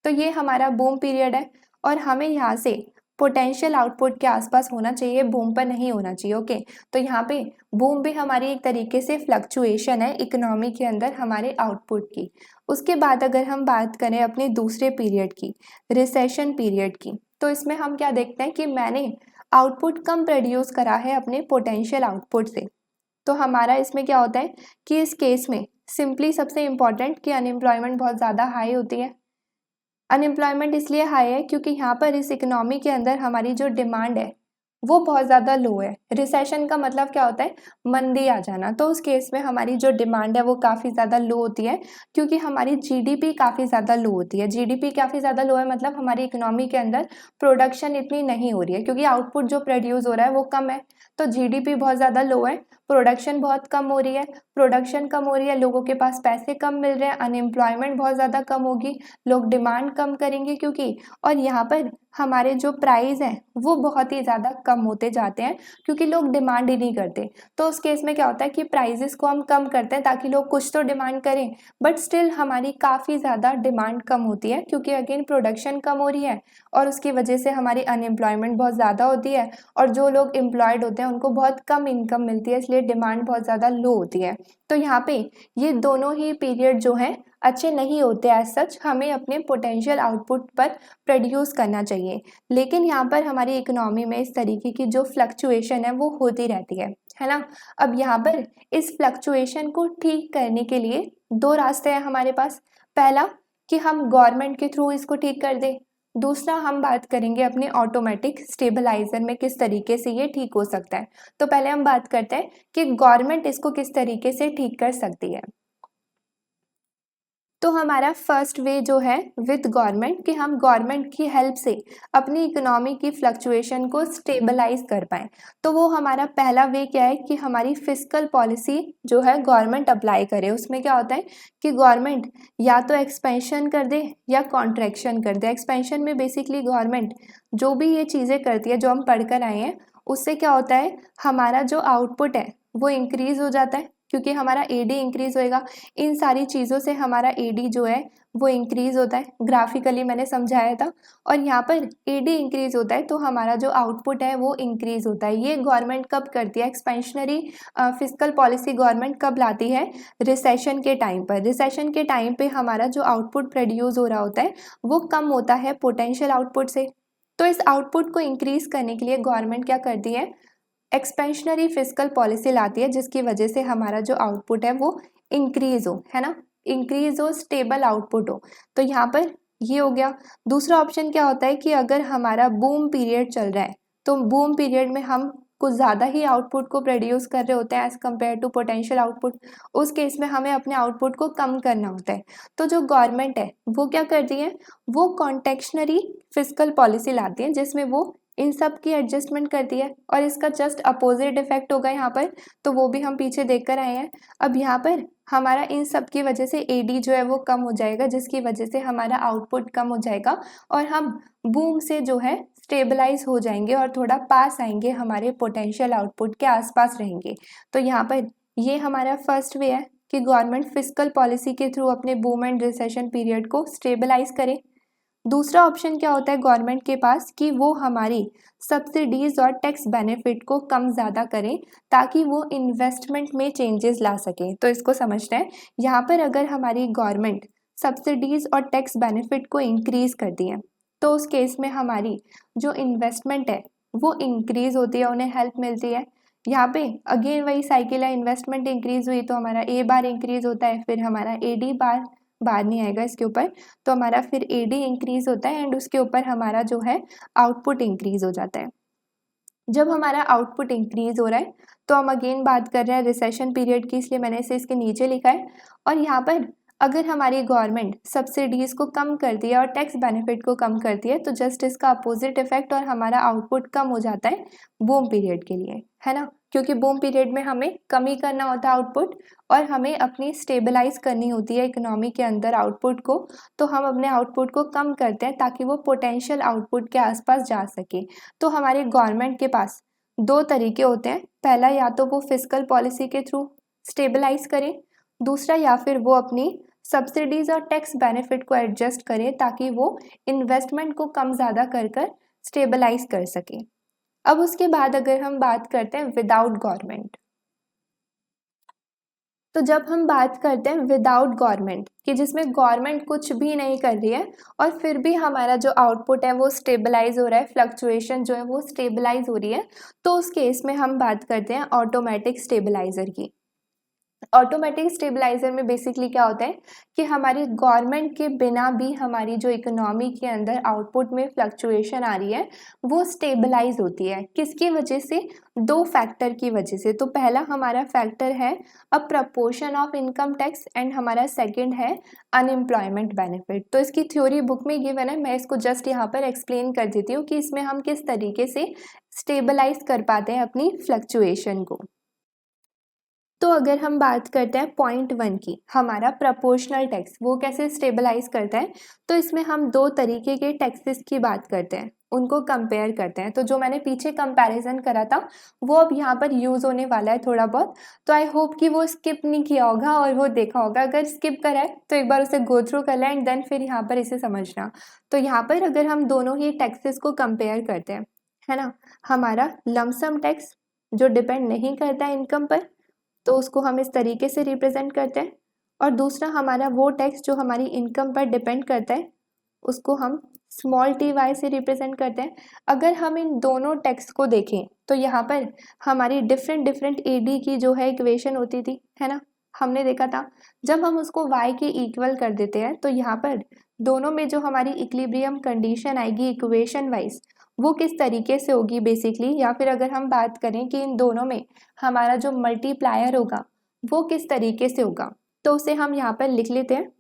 तो ये हमारा बूम पीरियड है और हमें यहाँ से पोटेंशियल आउटपुट के आसपास होना चाहिए, बूम पर नहीं होना चाहिए। ओके, तो यहाँ पे बूम भी हमारी एक तरीके से फ्लक्चुएशन है इकोनॉमी के अंदर हमारे आउटपुट की। उसके बाद अगर हम बात करें अपने दूसरे पीरियड की, रिसेशन पीरियड की, तो इसमें हम क्या देखते हैं कि मैंने आउटपुट कम प्रोड्यूस करा है अपने पोटेंशियल आउटपुट से। तो हमारा इसमें क्या होता है कि इस केस में सिंपली सबसे इम्पॉर्टेंट कि अनएम्प्लॉयमेंट बहुत ज़्यादा हाई होती है। अनएम्प्लॉयमेंट इसलिए हाई है क्योंकि यहाँ पर इस इकोनॉमी के अंदर हमारी जो डिमांड है वो बहुत ज़्यादा लो है। रिसेशन का मतलब क्या होता है? मंदी आ जाना। तो उस केस में हमारी जो डिमांड है वो काफ़ी ज़्यादा लो होती है, क्योंकि हमारी जीडीपी काफ़ी ज़्यादा लो होती है। जीडीपी काफ़ी ज़्यादा लो है मतलब हमारी इकोनॉमी के अंदर प्रोडक्शन इतनी नहीं हो रही है, क्योंकि आउटपुट जो प्रोड्यूस हो रहा है वो कम है। तो जीडीपी बहुत ज़्यादा लो है, प्रोडक्शन बहुत कम हो रही है। प्रोडक्शन कम हो रही है, लोगों के पास पैसे कम मिल रहे हैं, अनएम्प्लॉयमेंट बहुत ज़्यादा कम होगी, लोग डिमांड कम करेंगे क्योंकि, और यहाँ पर हमारे जो प्राइस हैं वो बहुत ही ज़्यादा कम होते जाते हैं क्योंकि लोग डिमांड ही नहीं करते। तो उस केस में क्या होता है कि प्राइजेस को हम कम करते हैं ताकि लोग कुछ तो डिमांड करें, बट स्टिल हमारी काफ़ी ज़्यादा डिमांड कम होती है क्योंकि अगेन प्रोडक्शन कम हो रही है और उसकी वजह से हमारी अनएम्प्लॉयमेंट बहुत ज़्यादा होती है और जो लोग एम्प्लॉयड होते हैं उनको बहुत कम इनकम मिलती है, इसलिए डिमांड बहुत ज़्यादा लो होती है। तो यहाँ पे ये दोनों ही पीरियड जो हैं अच्छे नहीं होते एज सच, हमें अपने पोटेंशियल आउटपुट पर प्रोड्यूस करना चाहिए। लेकिन यहाँ पर हमारी इकोनॉमी में इस तरीके की जो फ्लक्चुएशन है वो होती रहती है ना। अब यहाँ पर इस फ्लक्चुएशन को ठीक करने के लिए दो रास्ते हैं हमारे पास। पहला कि हम गवर्नमेंट के थ्रू इसको ठीक कर दें, दूसरा हम बात करेंगे अपने ऑटोमेटिक स्टेबलाइजर में किस तरीके से ये ठीक हो सकता है। तो पहले हम बात करते हैं कि गवर्नमेंट इसको किस तरीके से ठीक कर सकती है। तो हमारा फर्स्ट वे जो है विद गवर्नमेंट कि हम गवर्नमेंट की हेल्प से अपनी इकोनॉमी की फ्लक्चुएशन को स्टेबलाइज कर पाएँ। तो वो हमारा पहला वे क्या है कि हमारी फिस्कल पॉलिसी जो है गवर्नमेंट अप्लाई करे। उसमें क्या होता है कि गवर्नमेंट या तो एक्सपेंशन कर दे या कॉन्ट्रैक्शन कर दे। एक्सपेंशन में बेसिकली गवर्नमेंट जो भी ये चीज़ें करती है जो हम पढ़ कर आए हैं, उससे क्या होता है हमारा जो आउटपुट है वो इंक्रीज़ हो जाता है क्योंकि हमारा एडी इंक्रीज़ होएगा। इन सारी चीज़ों से हमारा एडी जो है वो इंक्रीज़ होता है, ग्राफिकली मैंने समझाया था। और यहाँ पर एडी इंक्रीज़ होता है तो हमारा जो आउटपुट है वो इंक्रीज़ होता है। ये गवर्नमेंट कब करती है? एक्सपेंशनरी फिस्कल पॉलिसी गवर्नमेंट कब लाती है? रिसेशन के टाइम पर। रिसेशन के टाइम पे हमारा जो आउटपुट प्रोड्यूस हो रहा होता है वो कम होता है पोटेंशियल आउटपुट से। तो इस आउटपुट को इंक्रीज़ करने के लिए गवर्नमेंट क्या करती है? एक्सपेंशनरी फिस्कल पॉलिसी लाती है, जिसकी वजह से हमारा जो आउटपुट है वो इंक्रीज हो, है ना, इंक्रीज हो, स्टेबल आउटपुट हो। तो यहाँ पर ये हो गया। दूसरा ऑप्शन क्या होता है कि अगर हमारा बूम पीरियड चल रहा है तो बूम पीरियड में हम कुछ ज़्यादा ही आउटपुट को प्रोड्यूस कर रहे होते हैं as compare to potential output. उस केस में हमें अपने आउटपुट को कम करना होता है। तो जो गवर्नमेंट है वो क्या करती है? वो कॉन्टेक्शनरी फिस्कल पॉलिसी लाती है जिसमें वो इन सब की एडजस्टमेंट करती है और इसका जस्ट अपोजिट इफेक्ट होगा यहाँ पर। तो वो भी हम पीछे देख कर आए हैं। अब यहाँ पर हमारा इन सब की वजह से एडी जो है वो कम हो जाएगा, जिसकी वजह से हमारा आउटपुट कम हो जाएगा और हम बूम से जो है स्टेबलाइज हो जाएंगे और थोड़ा पास आएंगे, हमारे पोटेंशियल आउटपुट के आसपास रहेंगे। तो यहाँ पर ये हमारा फर्स्ट वे है कि गवर्नमेंट फिस्कल पॉलिसी के थ्रू अपने बूम एंड रिसेशन पीरियड को स्टेबलाइज करे। दूसरा ऑप्शन क्या होता है गवर्नमेंट के पास कि वो हमारी सब्सिडीज़ और टैक्स बेनिफिट को कम ज़्यादा करें ताकि वो इन्वेस्टमेंट में चेंजेस ला सकें। तो इसको समझते हैं। यहाँ पर अगर हमारी गवर्नमेंट सब्सिडीज़ और टैक्स बेनिफिट को इंक्रीज़ करती है तो उस केस में हमारी जो इन्वेस्टमेंट है वो इंक्रीज़ होती है, उन्हें हेल्प मिलती है। यहाँ पे अगेन वही साइकिल है, इन्वेस्टमेंट इंक्रीज हुई तो हमारा ए बार इंक्रीज होता है, फिर हमारा ए डी बार नहीं आएगा इसके ऊपर, तो हमारा फिर ए डी इंक्रीज होता है एंड उसके ऊपर हमारा जो है आउटपुट इंक्रीज हो जाता है। जब हमारा आउटपुट इंक्रीज हो रहा है तो हम अगेन बात कर रहे हैं रिसेशन पीरियड की, इसलिए मैंने इसे इसके नीचे लिखा है। और यहाँ पर अगर हमारी गवर्नमेंट सब्सिडीज को कम करती है और टैक्स बेनिफिट को कम करती है तो जस्ट इसका अपोजिट इफेक्ट और हमारा आउटपुट कम हो जाता है बूम पीरियड के लिए, है ना, क्योंकि बूम पीरियड में हमें कमी करना होता है आउटपुट और हमें अपनी स्टेबलाइज करनी होती है इकोनॉमी के अंदर आउटपुट को, तो हम अपने आउटपुट को कम करते हैं ताकि वो पोटेंशियल आउटपुट के आसपास जा सके। तो हमारे गवर्नमेंट के पास दो तरीके होते हैं, पहला या तो वो फिस्कल पॉलिसी के थ्रू स्टेबलाइज करें, दूसरा या फिर वो अपनी सब्सिडीज और टैक्स बेनिफिट को एडजस्ट करें ताकि वो इन्वेस्टमेंट को कम ज़्यादा कर कर स्टेबलाइज कर सके। अब उसके बाद अगर हम बात करते हैं विदाउट गवर्नमेंट, तो जब हम बात करते हैं विदाउट गवर्नमेंट कि जिसमें गवर्नमेंट कुछ भी नहीं कर रही है और फिर भी हमारा जो आउटपुट है वो स्टेबलाइज हो रहा है, फ्लक्चुएशन जो है वो स्टेबलाइज हो रही है, तो उस केस में हम बात करते हैं ऑटोमेटिक स्टेबलाइजर की। ऑटोमेटिक स्टेबलाइजर में बेसिकली क्या होता है कि हमारी गवर्नमेंट के बिना भी हमारी जो इकोनॉमी के अंदर आउटपुट में फ्लक्चुएशन आ रही है वो स्टेबलाइज होती है। किसकी वजह से? दो फैक्टर की वजह से। तो पहला हमारा फैक्टर है a proportion of income tax and हमारा सेकंड है अनएम्प्लॉयमेंट बेनिफिट। तो इसकी थ्योरी बुक में गिवन है, मैं इसको जस्ट यहाँ पर एक्सप्लेन कर देती हूँ कि इसमें हम किस तरीके से स्टेबलाइज कर पाते हैं अपनी फ्लक्चुएशन को। तो अगर हम बात करते हैं पॉइंट 1 की, हमारा प्रपोर्शनल टैक्स वो कैसे स्टेबलाइज करता है, तो इसमें हम दो तरीके के टैक्सेस की बात करते हैं, उनको कंपेयर करते हैं। तो जो मैंने पीछे कंपैरिजन करा था वो अब यहाँ पर यूज़ होने वाला है थोड़ा बहुत, तो आई होप कि वो स्किप नहीं किया होगा और वो देखा होगा। अगर स्किप करा है तो एक बार उसे गो थ्रू कर लें एंड देन फिर यहाँ पर इसे समझना। तो यहाँ पर अगर हम दोनों ही टैक्सेस को कंपेयर करते हैं, है ना, हमारा लमसम टैक्स जो डिपेंड नहीं करता है इनकम पर, तो उसको हम इस तरीके से रिप्रेजेंट करते हैं, और दूसरा हमारा वो टैक्स जो हमारी इनकम पर डिपेंड करता है उसको हम स्मॉल टी वाई से रिप्रेजेंट करते हैं। अगर हम इन दोनों टैक्स को देखें तो यहाँ पर हमारी डिफरेंट डिफरेंट ए डी की जो है इक्वेशन होती थी, है ना, हमने देखा था जब हम उसको y के इक्वल कर देते हैं तो यहाँ पर दोनों में जो हमारी इक्विलिब्रियम कंडीशन आएगी इक्वेशन वाइज वो किस तरीके से होगी बेसिकली, या फिर अगर हम बात करें कि इन दोनों में हमारा जो मल्टीप्लायर होगा वो किस तरीके से होगा, तो उसे हम यहाँ पर लिख लेते हैं।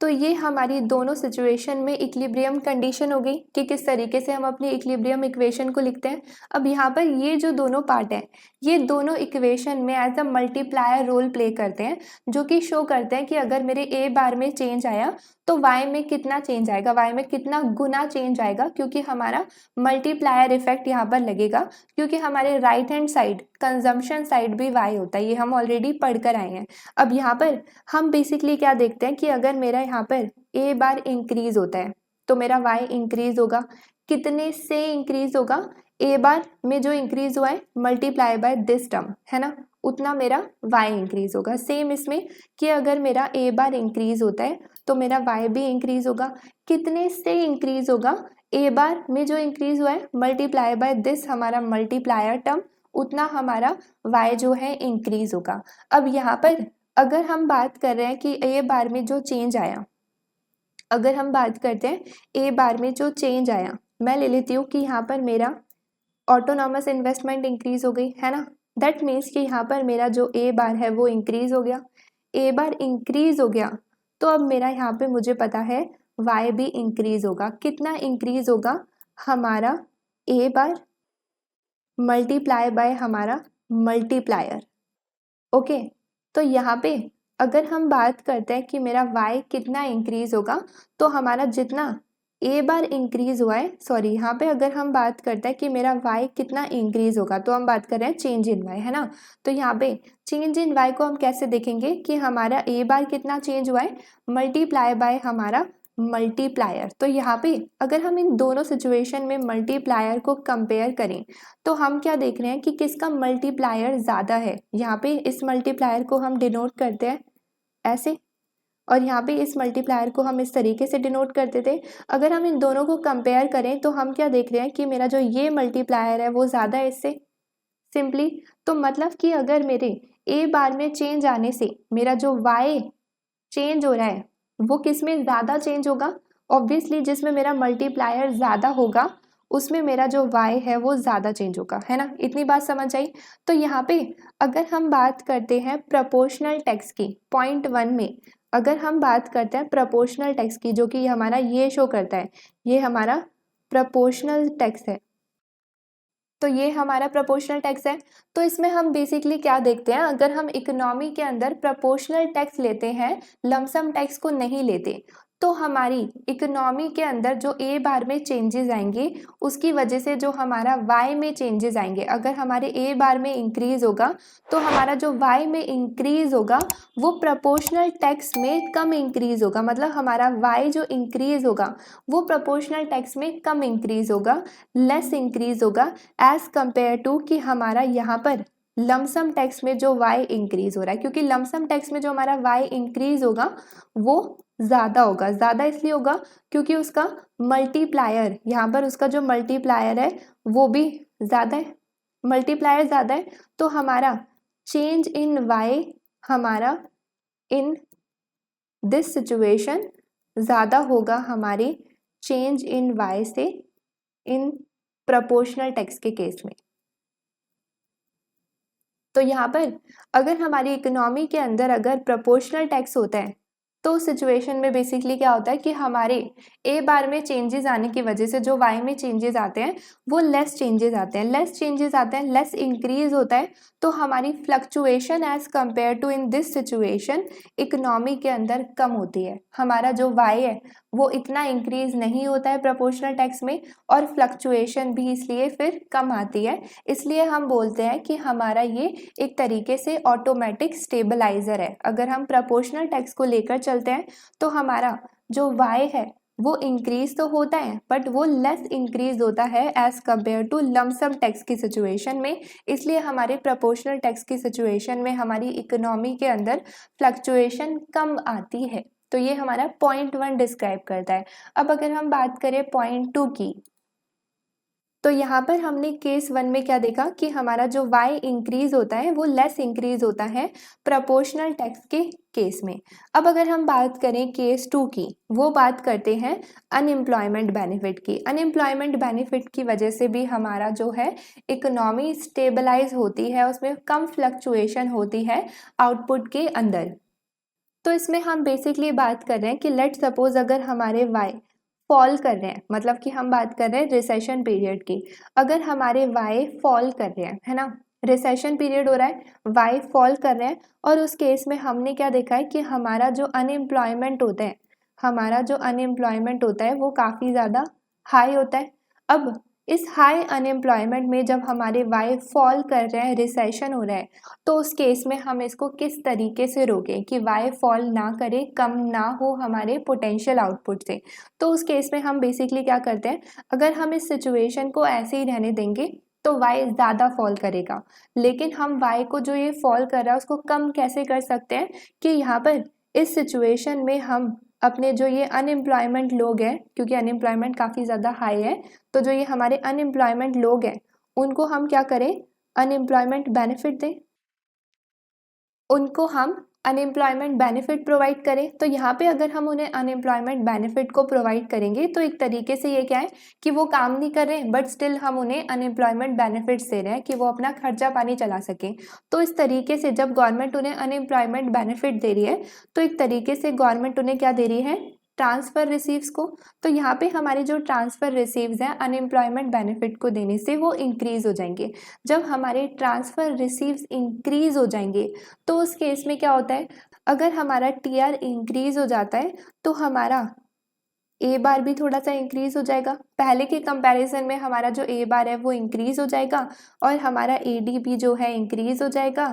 तो ये हमारी दोनों सिचुएशन में इक्विलिब्रियम कंडीशन हो गई कि किस तरीके से हम अपनी इक्विलिब्रियम इक्वेशन को लिखते हैं। अब यहाँ पर ये जो दोनों पार्ट हैं ये दोनों इक्वेशन में as a multiplier role play करते हैं, जो कि शो करते हैं कि अगर मेरे ए बार में चेंज आया तो वाई में कितना चेंज आएगा, वाई में कितना गुना चेंज आएगा, क्योंकि हमारा मल्टीप्लायर इफेक्ट यहाँ पर लगेगा, क्योंकि हमारे right hand side consumption side भी वाई होता है, ये हम ऑलरेडी पढ़ कर आए हैं। अब यहाँ पर हम बेसिकली क्या देखते हैं कि अगर मेरा यहाँ पर ए बार इंक्रीज होता है तो मेरा वाई इंक्रीज होगा, कितने से इंक्रीज होगा, ए बार में जो इंक्रीज हुआ है मल्टीप्लाई बाय दिस टर्म, है ना, उतना मेरा वाई इंक्रीज होगा। सेम इसमें कि अगर मेरा ए बार इंक्रीज होता है तो मेरा वाई भी इंक्रीज होगा, कितने से इंक्रीज होगा, ए बार में जो इंक्रीज हुआ है मल्टीप्लाई बाय दिस हमारा मल्टीप्लायर टर्म, उतना हमारा वाई जो है इंक्रीज होगा। अब यहाँ पर अगर हम बात कर रहे हैं कि ए बार में जो चेंज आया, अगर हम बात करते हैं ए बार में जो चेंज आया, मैं ले लेती हूँ कि यहाँ पर मेरा ऑटोनॉमस इन्वेस्टमेंट इंक्रीज हो गई, है ना, दैट मीन्स कि यहाँ पर मेरा जो ए बार है वो इंक्रीज हो गया, ए बार इंक्रीज हो गया तो अब मेरा यहाँ पे मुझे पता है वाई भी इंक्रीज होगा। कितना इंक्रीज होगा, हमारा ए बार मल्टीप्लाई बाय हमारा मल्टीप्लायर। ओके, तो यहाँ पे अगर हम बात करते हैं कि मेरा y कितना इंक्रीज होगा, तो हमारा जितना a बार इंक्रीज हुआ है, सॉरी यहाँ पे अगर हम बात करते हैं कि मेरा y कितना इंक्रीज होगा तो हम बात कर रहे हैं चेंज इन y, है ना। तो यहाँ पे चेंज इन y को हम कैसे देखेंगे कि हमारा a बार कितना चेंज हुआ है मल्टीप्लाई बाय हमारा मल्टीप्लायर। तो यहाँ पे अगर हम इन दोनों सिचुएशन में मल्टीप्लायर को कंपेयर करें तो हम क्या देख रहे हैं कि किसका मल्टीप्लायर ज़्यादा है। यहाँ पे इस मल्टीप्लायर को हम डिनोट करते हैं ऐसे, और यहाँ पे इस मल्टीप्लायर को हम इस तरीके से डिनोट करते थे। अगर हम इन दोनों को कंपेयर करें तो हम क्या देख रहे हैं कि मेरा जो ये मल्टीप्लायर है वो ज़्यादा है इससे सिंपली। तो मतलब कि अगर मेरे ए बार में चेंज आने से मेरा जो वाई चेंज हो रहा है वो किस में ज़्यादा चेंज होगा, ऑब्वियसली जिसमें मेरा मल्टीप्लायर ज़्यादा होगा उसमें मेरा जो y है वो ज़्यादा चेंज होगा, है ना। इतनी बात समझ आई। तो यहाँ पे अगर हम बात करते हैं प्रपोर्शनल टैक्स की, पॉइंट 1 में अगर हम बात करते हैं प्रपोर्शनल टैक्स की, जो कि हमारा ये शो करता है, ये हमारा प्रपोर्शनल टैक्स है। तो ये हमारा प्रोपोर्शनल टैक्स है। तो इसमें हम बेसिकली क्या देखते हैं, अगर हम इकोनॉमी के अंदर प्रोपोर्शनल टैक्स लेते हैं, लमसम टैक्स को नहीं लेते, तो हमारी इकोनॉमी के अंदर जो ए बार में चेंजेस आएंगे उसकी वजह से जो हमारा वाई में चेंजेस आएंगे, अगर हमारे ए बार में इंक्रीज होगा तो हमारा जो वाई में इंक्रीज होगा वो प्रोपोर्शनल टैक्स में कम इंक्रीज होगा। मतलब हमारा वाई जो इंक्रीज होगा वो प्रोपोर्शनल टैक्स में कम इंक्रीज होगा, लेस इंक्रीज होगा एज कंपेयर टू कि हमारा यहाँ पर लमसम टैक्स में जो वाई इंक्रीज हो रहा है, क्योंकि लमसम टैक्स में जो हमारा वाई इंक्रीज होगा वो ज़्यादा होगा। ज़्यादा इसलिए होगा क्योंकि उसका मल्टीप्लायर, यहाँ पर उसका जो मल्टीप्लायर है वो भी ज़्यादा है, मल्टीप्लायर ज़्यादा है। तो हमारा चेंज इन वाई हमारा इन दिस सिचुएशन ज़्यादा होगा हमारी चेंज इन वाई से इन प्रपोर्शनल टैक्स के केस में। तो यहाँ पर अगर हमारी इकोनॉमी के अंदर अगर प्रपोर्शनल टैक्स होता है तो सिचुएशन में बेसिकली क्या होता है कि हमारे ए बार में चेंजेस आने की वजह से जो वाई में चेंजेस आते हैं वो लेस चेंजेस आते हैं, लेस चेंजेस आते हैं, लेस इंक्रीज होता है। तो हमारी fluctuation as compare to in this situation economy के अंदर कम होती है। हमारा जो वाई है वो इतना इंक्रीज नहीं होता है प्रोपोर्शनल टैक्स में, और फ्लक्चुएशन भी इसलिए फिर कम आती है। इसलिए हम बोलते हैं कि हमारा ये एक तरीके से ऑटोमेटिक स्टेबलाइजर है। अगर हम प्रोपोर्शनल टैक्स को लेकर चलते हैं तो हमारा जो वाई है वो इंक्रीज तो होता है बट वो लेस इंक्रीज होता है as compare to lump sum tax की सिचुएशन में। इसलिए हमारे प्रोपोर्शनल टैक्स की सिचुएशन में हमारी इकोनॉमी के अंदर फ्लक्चुएशन कम आती है। तो ये हमारा पॉइंट 1 डिस्क्राइब करता है। अब अगर हम बात करें पॉइंट 2 की, तो यहाँ पर हमने केस 1 में क्या देखा कि हमारा जो वाई इंक्रीज होता है वो लेस इंक्रीज होता है प्रोपोर्शनल टैक्स के केस में। अब अगर हम बात करें केस 2 की, वो बात करते हैं अनएम्प्लॉयमेंट बेनिफिट की। अनएम्प्लॉयमेंट बेनिफिट की वजह से भी हमारा जो है इकोनॉमी स्टेबलाइज होती है, उसमें कम फ्लक्चुएशन होती है आउटपुट के अंदर। तो इसमें हम बेसिकली बात कर रहे हैं कि लेट सपोज अगर हमारे वाई फॉल कर रहे हैं, मतलब कि हम बात कर रहे हैं रिसेशन पीरियड की, अगर हमारे वाई फॉल कर रहे हैं, है ना, रिसेशन पीरियड हो रहा है, वाई फॉल कर रहे हैं, और उस केस में हमने क्या देखा है कि हमारा जो अनएम्प्लॉयमेंट होता है, हमारा जो अनएम्प्लॉयमेंट होता है वो काफ़ी ज़्यादा हाई होता है। अब इस हाई अनएम्प्लॉयमेंट में जब हमारे वाई फॉल कर रहे हैं, रिसेशन हो रहा है, तो उस केस में हम इसको किस तरीके से रोकें कि वाई फॉल ना करे, कम ना हो हमारे पोटेंशियल आउटपुट से। तो उस केस में हम बेसिकली क्या करते हैं, अगर हम इस सिचुएशन को ऐसे ही रहने देंगे तो वाई ज़्यादा फॉल करेगा, लेकिन हम वाई को जो ये फॉल कर रहा है उसको कम कैसे कर सकते हैं कि यहाँ पर इस सिचुएशन में हम अपने जो ये अनएम्प्लॉयमेंट लोग हैं, क्योंकि अनएम्प्लॉयमेंट काफ़ी ज़्यादा हाई है, तो जो ये हमारे अनएम्प्लॉयमेंट लोग हैं उनको हम क्या करें, अनएम्प्लॉयमेंट बेनिफिट दें, उनको हम अनएम्प्लॉयमेंट बेनिफिट प्रोवाइड करें। तो यहाँ पे अगर हम उन्हें अनएम्प्लॉयमेंट बेनिफिट को प्रोवाइड करेंगे तो एक तरीके से ये क्या है कि वो काम नहीं कर रहे बट स्टिल हम उन्हें अनएम्प्लॉयमेंट बेनिफिट्स दे रहे हैं कि वो अपना खर्चा पानी चला सकें। तो इस तरीके से जब गवर्नमेंट उन्हें अनएम्प्लॉयमेंट बेनिफिट दे रही है तो एक तरीके से गवर्नमेंट उन्हें क्या दे रही है, ट्रांसफ़र रिसीव्स को। तो यहाँ पे हमारे जो ट्रांसफ़र रिसीव्स हैं अनएम्प्लॉयमेंट बेनिफिट को देने से वो इंक्रीज़ हो जाएंगे। जब हमारे ट्रांसफ़र रिसीव्स इंक्रीज़ हो जाएंगे तो उस केस में क्या होता है, अगर हमारा टीआर इंक्रीज़ हो जाता है तो हमारा ए बार भी थोड़ा सा इंक्रीज़ हो जाएगा, पहले के कंपैरिजन में हमारा जो ए बार है वो इंक्रीज़ हो जाएगा और हमारा एडी भी जो है इंक्रीज़ हो जाएगा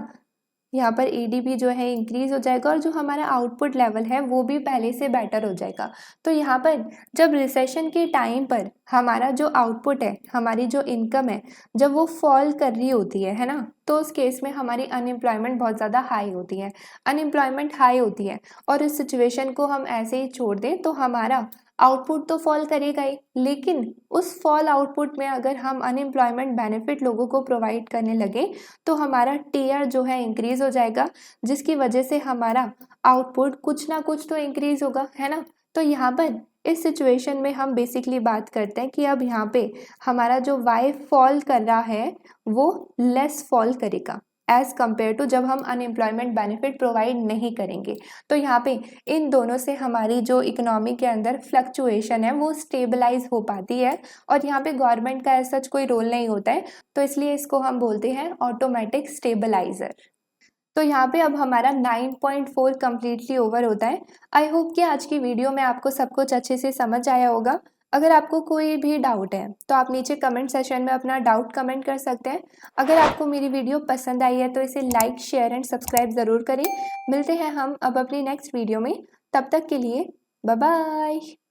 यहाँ पर एडीपी जो है इंक्रीज हो जाएगा और जो हमारा आउटपुट लेवल है वो भी पहले से बेटर हो जाएगा। तो यहाँ पर जब रिसेशन के टाइम पर हमारा जो आउटपुट है, हमारी जो इनकम है, जब वो फॉल कर रही होती है ना, तो उस केस में हमारी अनएम्प्लॉयमेंट बहुत ज़्यादा हाई होती है। अनएम्प्लॉयमेंट हाई होती है और इस सिचुएशन को हम ऐसे ही छोड़ दें तो हमारा आउटपुट तो फॉल करेगा ही, लेकिन उस फॉल आउटपुट में अगर हम अनएम्प्लॉयमेंट बेनिफिट लोगों को प्रोवाइड करने लगे तो हमारा टीआर जो है इंक्रीज हो जाएगा, जिसकी वजह से हमारा आउटपुट कुछ ना कुछ तो इंक्रीज होगा, है ना। तो यहाँ पर इस सिचुएशन में हम बेसिकली बात करते हैं कि अब यहाँ पे हमारा जो वाई फॉल कर रहा है वो लेस फॉल करेगा एज कम्पेयर टू जब हम अनएम्प्लॉयमेंट बेनिफिट प्रोवाइड नहीं करेंगे। तो यहाँ पे इन दोनों से हमारी जो इकोनॉमी के अंदर फ्लक्चुएशन है वो स्टेबलाइज हो पाती है और यहाँ पे गवर्नमेंट का ऐसा कोई रोल नहीं होता है, तो इसलिए इसको हम बोलते हैं ऑटोमेटिक स्टेबलाइजर। तो यहाँ पे अब हमारा 9.4 कम्प्लीटली ओवर होता है। आई होप कि आज की वीडियो में आपको सब कुछ अच्छे से समझ आया होगा। अगर आपको कोई भी डाउट है तो आप नीचे कमेंट सेशन में अपना डाउट कमेंट कर सकते हैं। अगर आपको मेरी वीडियो पसंद आई है तो इसे लाइक, शेयर एंड सब्सक्राइब ज़रूर करें। मिलते हैं हम अब अपनी नेक्स्ट वीडियो में, तब तक के लिए बाय बाय।